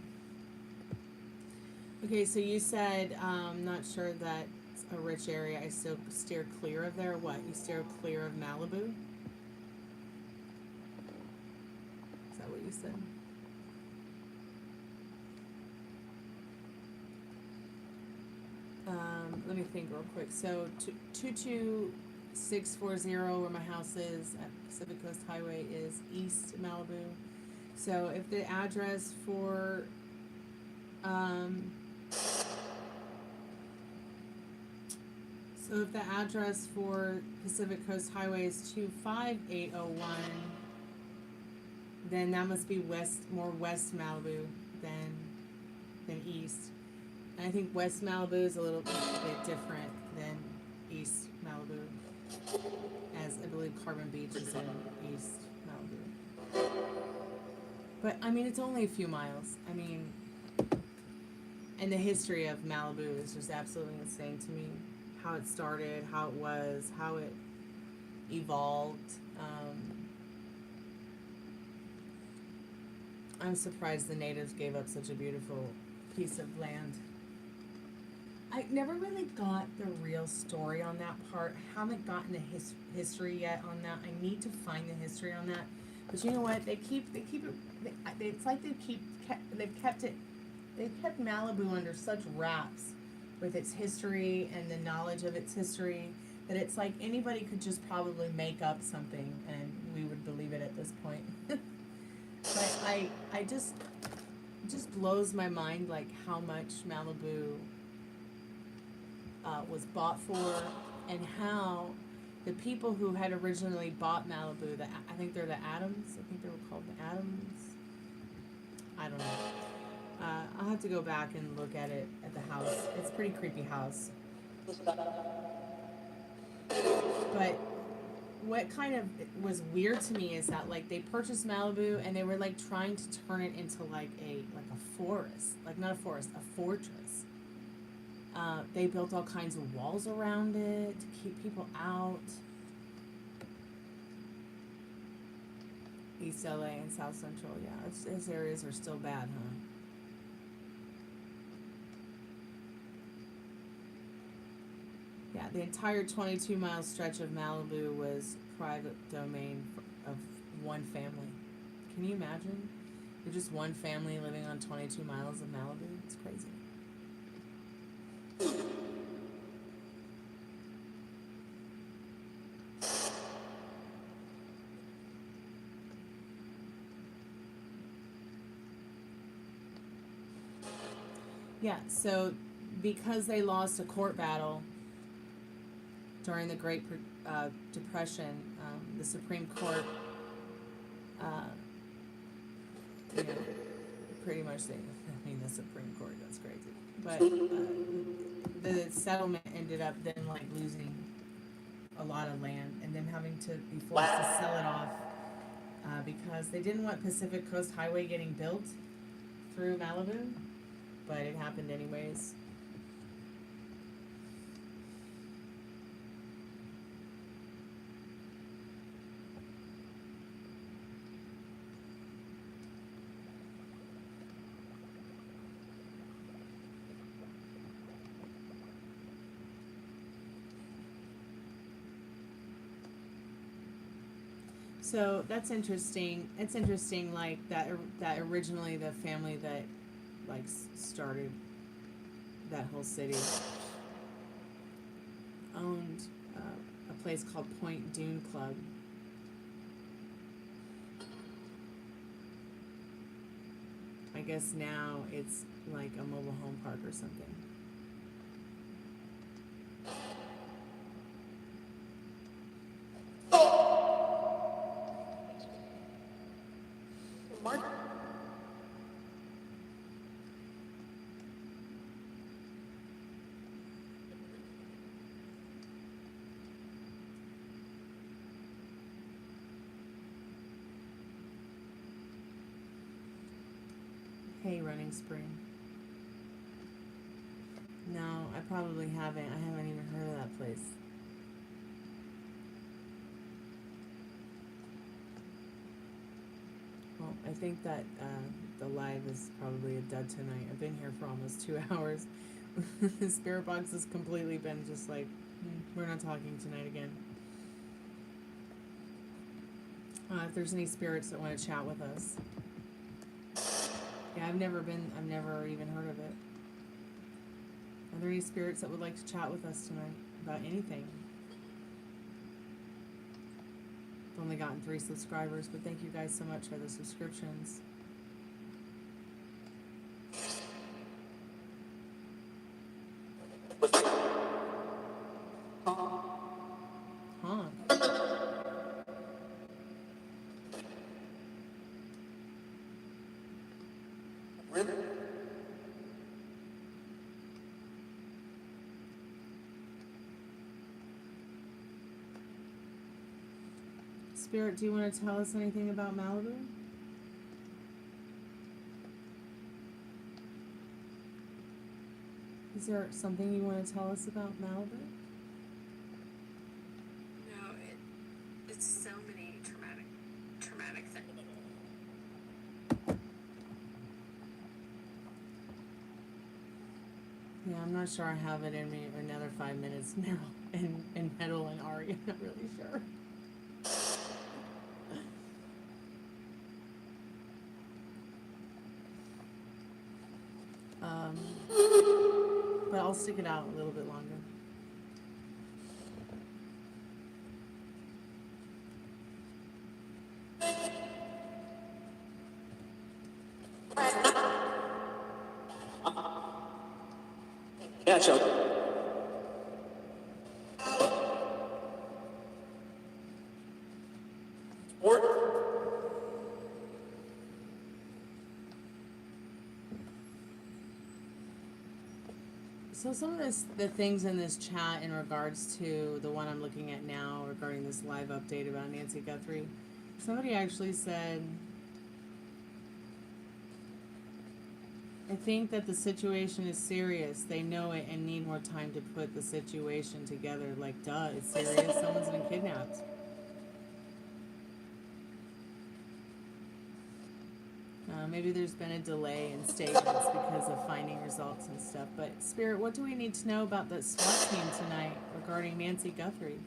Okay, so you said not sure that's a rich area. I still steer clear of there. What? You steer clear of Malibu? Is that what you said? Let me think real quick. So 640 where my house is at Pacific Coast Highway is East Malibu. So if the address for Pacific Coast Highway is 25801, then that must be more West Malibu than East. And I think West Malibu is a little bit different than East Malibu, as I believe Carbon Beach is in East Malibu. But I mean, it's only a few miles. I mean, and the history of Malibu is just absolutely insane to me. How it started, how it was, how it evolved. I'm surprised the natives gave up such a beautiful piece of land. I never really got the real story on that part. Haven't gotten the history yet on that. I need to find the history on that. But you know what? They keep it. It's like they've kept Malibu under such wraps with its history and the knowledge of its history that it's like anybody could just probably make up something and we would believe it at this point. But I just blows my mind like how much Malibu was bought for, and how the people who had originally bought Malibu, I think they're the Adams. I think they were called the Adams. I don't know. I'll have to go back and look at it at the house. It's a pretty creepy house. But what kind of was weird to me is that like they purchased Malibu and they were like trying to turn it into like a forest, like not a forest, a fortress. They built all kinds of walls around it to keep people out. East LA and South Central, yeah, those areas are still bad, huh? Yeah, the entire 22-mile stretch of Malibu was private domain of one family. Can you imagine? You're just one family living on 22 miles of Malibu. It's crazy. Yeah, so because they lost a court battle during the Great Depression, the Supreme Court, you know, pretty much the Supreme Court, that's crazy. But the settlement ended up then like losing a lot of land and then having to be forced to sell it off because they didn't want Pacific Coast Highway getting built through Malibu, but it happened anyways. So that's interesting. It's interesting, like that originally the family that like started that whole city owned a place called Point Dune Club. I guess now it's like a mobile home park or something. Hey, Running Spring. No, I probably haven't. I haven't even heard of that place. Well, I think that the live is probably a dud tonight. I've been here for almost 2 hours. The spirit box has completely been just like, we're not talking tonight again. If there's any spirits that want to chat with us. Yeah, I've never even heard of it. Are there any spirits that would like to chat with us tonight about anything? only gotten 3 subscribers, but thank you guys so much for the subscriptions. Huh. Really? Spirit, do you want to tell us anything about Malibu? Is there something you want to tell us about Malibu? No, it's so many traumatic things. Yeah, I'm not sure I have it in me another 5 minutes now. And Metal and Ari, I'm not really sure. But I'll stick it out a little bit longer. Yeah, Chuck. Sport. So some of the things in this chat in regards to the one I'm looking at now regarding this live update about Nancy Guthrie, somebody actually said, I think that the situation is serious. They know it and need more time to put the situation together. Like, duh, it's serious. Someone's been kidnapped. Maybe there's been a delay in statements because of finding results and stuff. But, Spirit, what do we need to know about that SWAT team tonight regarding Nancy Guthrie?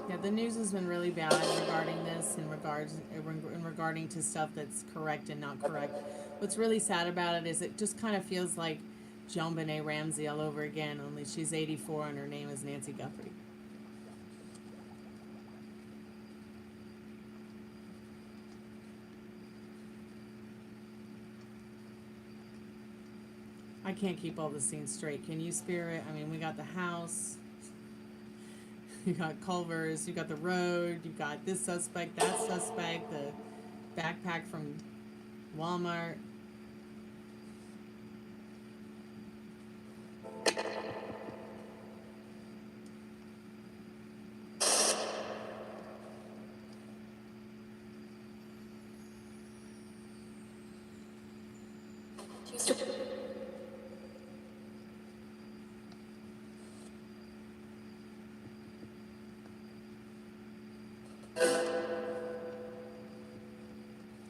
Yeah, the news has been really bad regarding this, in regarding to stuff that's correct and not correct. What's really sad about it is it just kind of feels like JonBenet Ramsey all over again, only she's 84 and her name is Nancy Guthrie. I can't keep all the scenes straight. Can you, Spirit? I mean, we got the house. You got Culver's, you got the road, you got this suspect, that suspect, the backpack from Walmart.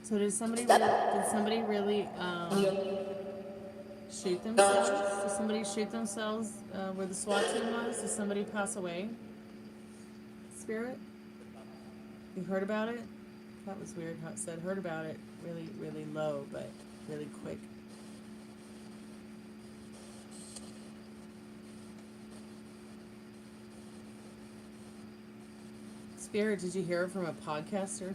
So did somebody really shoot themselves? Did somebody shoot themselves where the SWAT team was? Did somebody pass away? Spirit? You heard about it? That was weird how it said heard about it really, really low, but really quick. Spirit, did you hear it from a podcaster?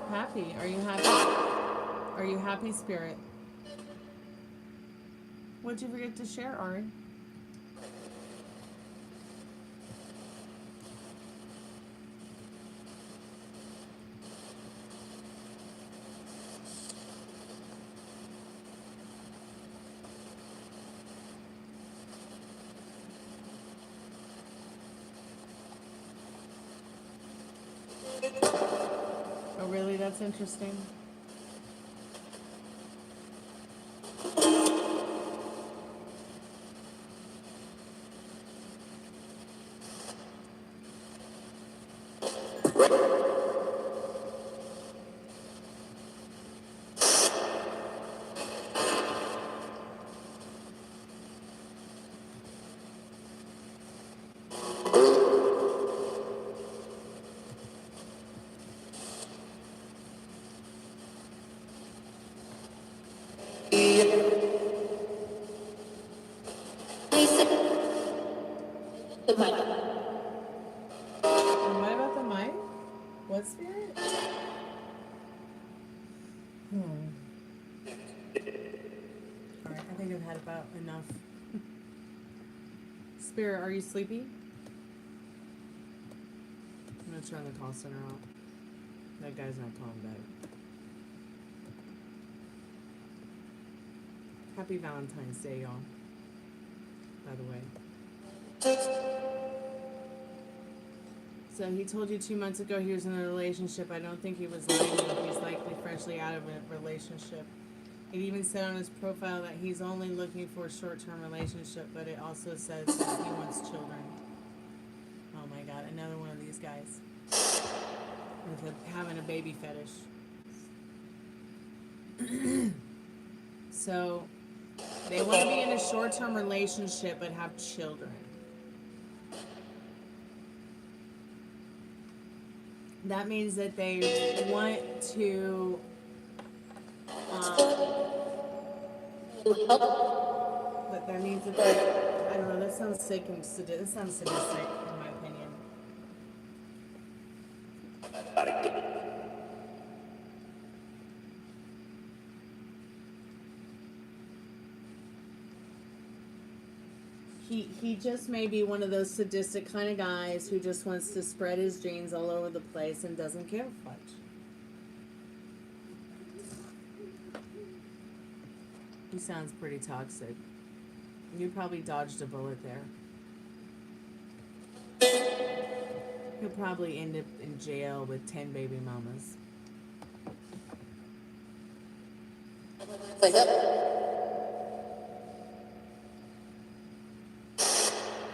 Happy? Are you happy? Are you happy, Spirit? What'd you forget to share, Ari? Oh, really? That's interesting. The mic. And what about the mic? What spirit? Alright, I think I've had about enough. Spirit, are you sleepy? I'm gonna turn the call center off. That guy's not calling back. Happy Valentine's Day, y'all. By the way. So he told you 2 months ago he was in a relationship. I don't think he was lying. He's likely freshly out of a relationship. It even said on his profile that he's only looking for a short-term relationship, but it also says that he wants children. Oh my God, another one of these guys with having a baby fetish. So they want to be in a short-term relationship but have children. That means that they want to but that means that they, I don't know, that sounds sick and that sounds sadistic in my opinion. He just may be one of those sadistic kind of guys who just wants to spread his genes all over the place and doesn't give much. He sounds pretty toxic. You probably dodged a bullet there. He'll probably end up in jail with 10 baby mamas.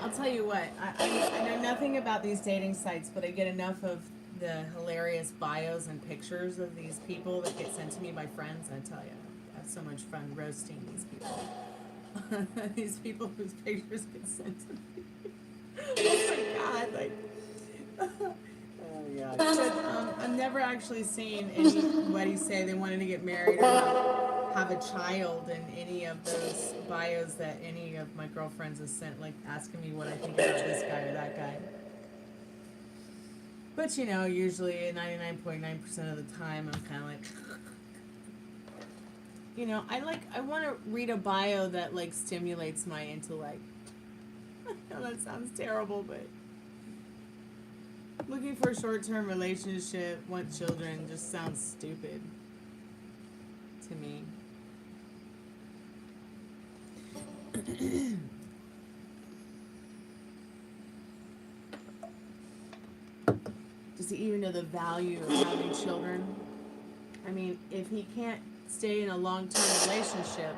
I'll tell you what, I know nothing about these dating sites, but I get enough of the hilarious bios and pictures of these people that get sent to me by friends. I tell you, I have so much fun roasting these people. These people whose pictures get sent to me. Oh my God, like, oh yeah. But I've never actually seen anybody say they wanted to get married or have a child in any of those bios that any of my girlfriends have sent, like asking me what I think about this guy or that guy. But you know, usually 99.9% of the time, I'm kind of like, you know, I want to read a bio that like stimulates my intellect. I know that sounds terrible, but looking for a short-term relationship, want children, just sounds stupid to me. Does he even know the value of having children? I mean, if he can't stay in a long-term relationship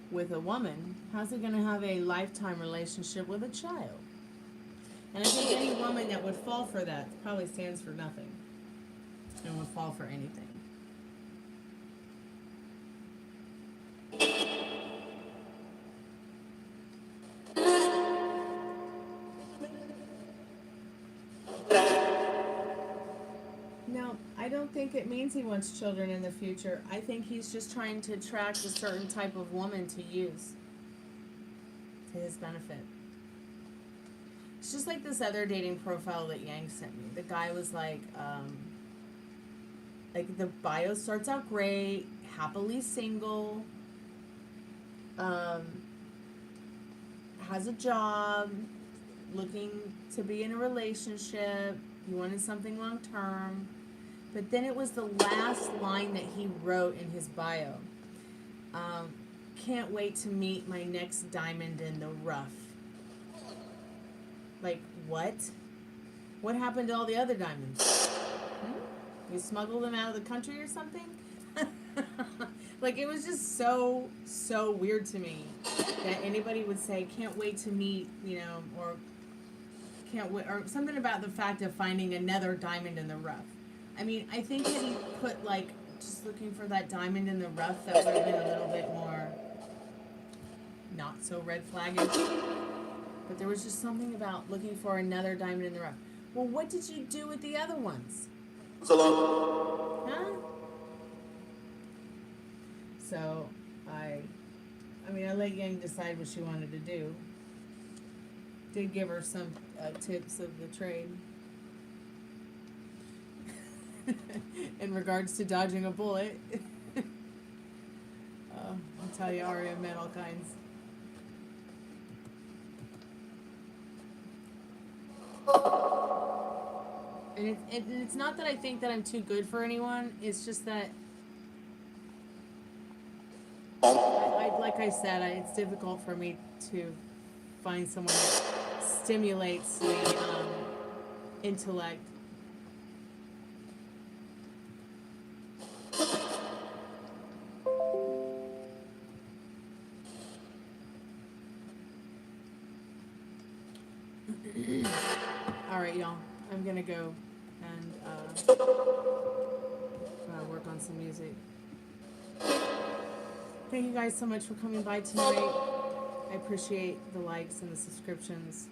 with a woman, how's he going to have a lifetime relationship with a child? And I think any woman that would fall for that probably stands for nothing and would fall for anything. No, I don't think it means he wants children in the future. I think he's just trying to attract a certain type of woman to use to his benefit. It's just like this other dating profile that Yang sent me. The guy was like the bio starts out great, happily single, has a job, looking to be in a relationship. He wanted something long term. But then it was the last line that he wrote in his bio. Can't wait to meet my next diamond in the rough. Like, what? What happened to all the other diamonds? You smuggled them out of the country or something? Like, it was just so weird to me that anybody would say, can't wait to meet, you know, or can't wait, or something about the fact of finding another diamond in the rough. I mean, I think if he put, like, just looking for that diamond in the rough, that would have been a little bit more not so red flagging. But there was just something about looking for another diamond in the rough. Well, what did you do with the other ones? So long. Huh? So, I let Yang decide what she wanted to do. Did give her some tips of the trade. In regards to dodging a bullet. I'll tell you, Aria met all kinds. And it's not that I think that I'm too good for anyone. It's just that, like I said, it's difficult for me to find someone that stimulates the intellect. All right, y'all. I'm gonna go and work on some music. Thank you guys so much for coming by tonight. I appreciate the likes and the subscriptions.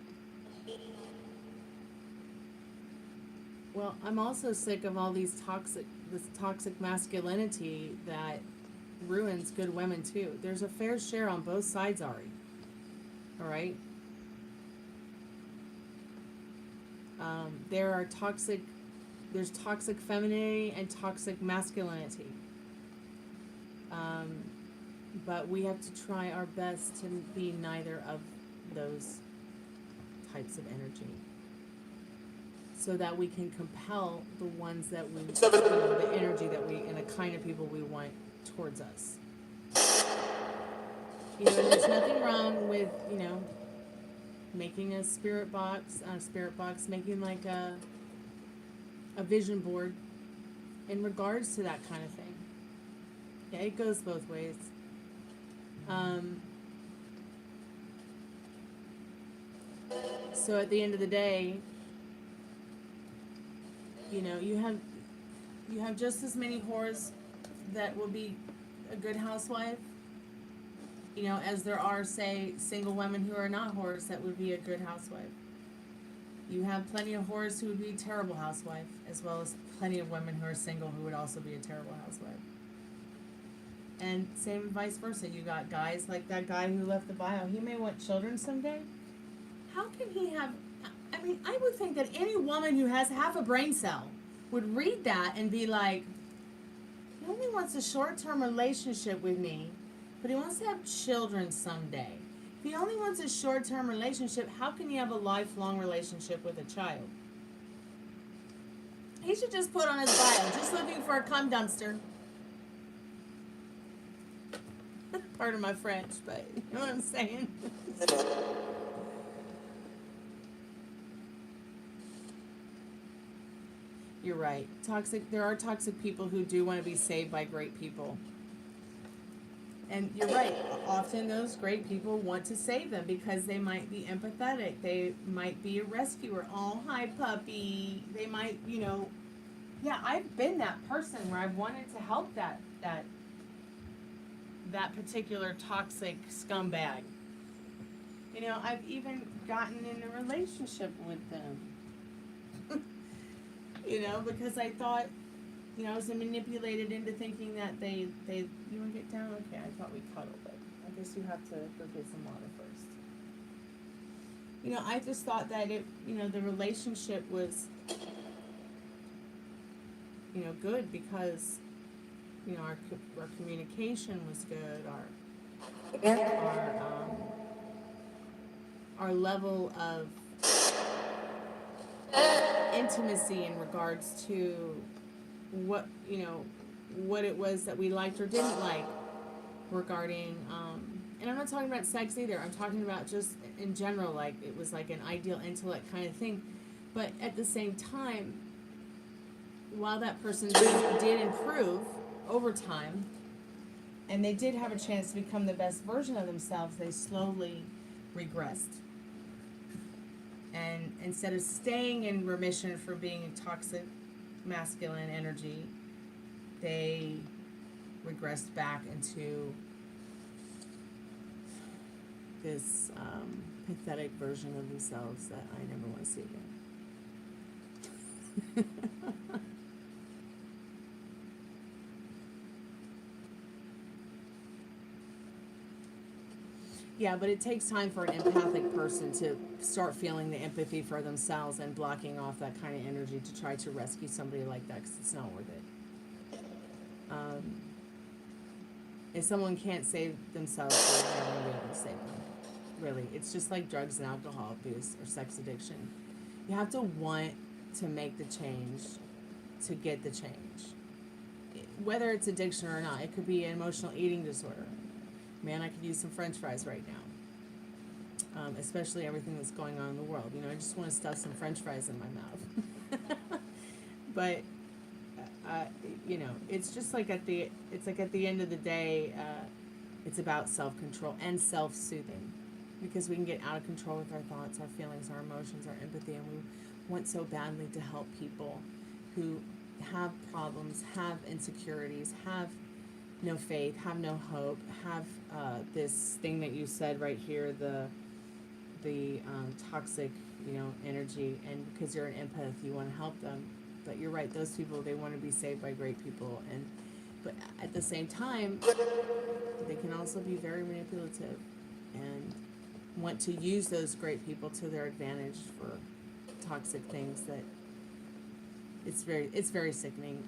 Well, I'm also sick of all this toxic masculinity that ruins good women too. There's a fair share on both sides, Ari. All right. There's toxic femininity and toxic masculinity. But we have to try our best to be neither of those types of energy, so that we can compel the ones that we, the energy that we, and the kind of people we want towards us. You know, there's nothing wrong with, you know, making a spirit box, making like a vision board in regards to that kind of thing. Yeah, it goes both ways. So at the end of the day, you know, you have just as many whores that will be a good housewife, you know, as there are, say, single women who are not whores that would be a good housewife. You have plenty of whores who would be a terrible housewife, as well as plenty of women who are single who would also be a terrible housewife. And same vice versa. You got guys like that guy who left the bio. He may want children someday. How can he have... I mean, I would think that any woman who has half a brain cell would read that and be like, he only wants a short-term relationship with me, but he wants to have children someday. If he only wants a short-term relationship, how can he have a lifelong relationship with a child? He should just put on his bio, just looking for a cum dumpster. Pardon my French, but you know what I'm saying? You're right. There are toxic people who do want to be saved by great people. And you're right. Often those great people want to save them because they might be empathetic. They might be a rescuer. Oh, hi, puppy. They might, you know. Yeah, I've been that person where I've wanted to help that particular toxic scumbag. You know, I've even gotten in a relationship with them. You know, because I thought, you know, I was manipulated into thinking that you want to get down? Okay, I thought we'd cuddle, but I guess you have to go get some water first. You know, I just thought that the relationship was, you know, good because, you know, our communication was good, our level of intimacy in regards to what, what it was that we liked or didn't like regarding, and I'm not talking about sex either. I'm talking about just in general, like it was like an ideal intellect kind of thing. But at the same time, while that person did improve over time, and they did have a chance to become the best version of themselves, they slowly regressed. And instead of staying in remission for being a toxic masculine energy, they regressed back into this pathetic version of themselves that I never want to see again. Yeah, but it takes time for an empathic person to start feeling the empathy for themselves and blocking off that kind of energy to try to rescue somebody like that, because it's not worth it. If someone can't save themselves, they're never going to be able to save them. Really, it's just like drugs and alcohol abuse or sex addiction. You have to want to make the change to get the change. Whether it's addiction or not, it could be an emotional eating disorder. Man, I could use some French fries right now. Especially everything that's going on in the world. I just want to stuff some French fries in my mouth. But, it's just like at the end of the day, it's about self-control and self-soothing. Because we can get out of control with our thoughts, our feelings, our emotions, our empathy, and we want so badly to help people who have problems, have insecurities, have no faith, have no hope, have this thing that you said right here, the toxic, energy, and because you're an empath, you want to help them. But you're right, those people, they want to be saved by great people, but at the same time, they can also be very manipulative and want to use those great people to their advantage for toxic things that it's very sickening.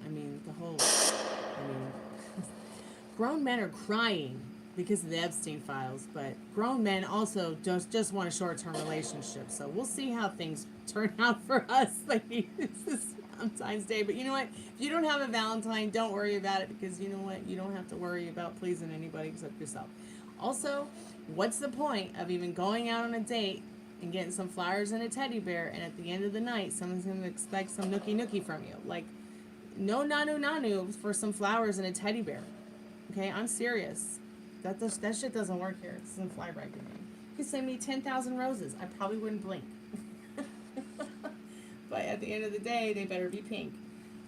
Grown men are crying because of the Epstein files, but grown men also just want a short-term relationship. So we'll see how things turn out for us. Like this Valentine's Day, but you know what? If you don't have a Valentine, don't worry about it, because you know what? You don't have to worry about pleasing anybody except yourself. Also, what's the point of even going out on a date and getting some flowers and a teddy bear, and at the end of the night, someone's going to expect some nookie from you? Like, no nanu for some flowers and a teddy bear. Okay, I'm serious. That shit doesn't work here. It doesn't fly right with me. You could send me 10,000 roses. I probably wouldn't blink. But at the end of the day, they better be pink.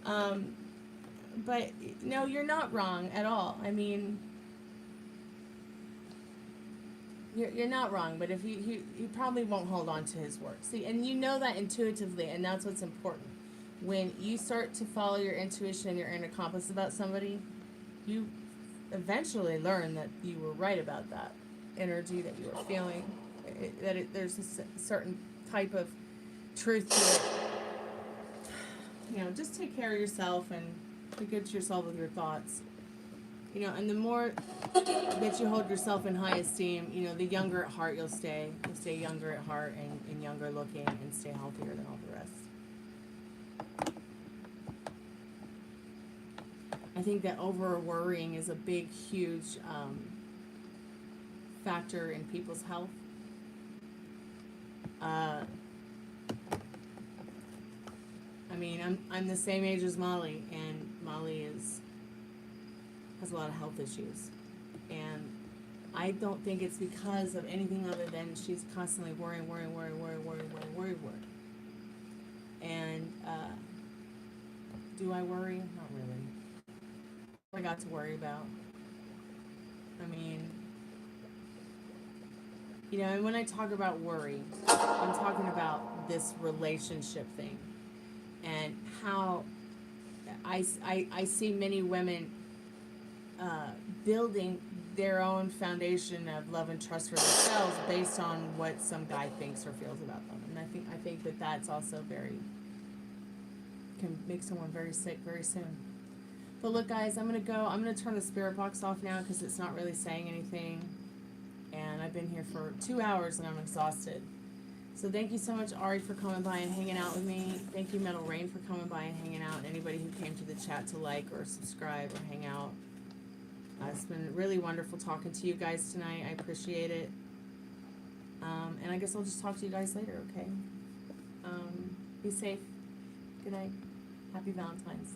But, no, you're not wrong at all. You're not wrong, but if you probably won't hold on to his word. See, and you know that intuitively, and that's what's important. When you start to follow your intuition and your inner compass about somebody, you eventually learn that you were right about that energy that you were feeling, there's a certain type of truth to it. Just take care of yourself and be good to yourself with your thoughts. And the more that you hold yourself in high esteem, the younger at heart you'll stay. You'll stay younger at heart and younger looking and stay healthier than all the rest. I think that over worrying is a big, huge factor in people's health. I'm the same age as Molly, and Molly has a lot of health issues, and I don't think it's because of anything other than she's constantly worrying. And do I worry? Not really. What I got to worry about. And when I talk about worry, I'm talking about this relationship thing, and how I see many women building their own foundation of love and trust for themselves based on what some guy thinks or feels about them. And I think that that's also can make someone very sick very soon. But look, guys, I'm going to turn the spirit box off now because it's not really saying anything. and I've been here for 2 hours and I'm exhausted. So thank you so much, Ari, for coming by and hanging out with me. Thank you, Metal Rain, for coming by and hanging out. Anybody who came to the chat to like or subscribe or hang out. It's been really wonderful talking to you guys tonight. I appreciate it. And I guess I'll just talk to you guys later, okay? Be safe. Good night. Happy Valentine's.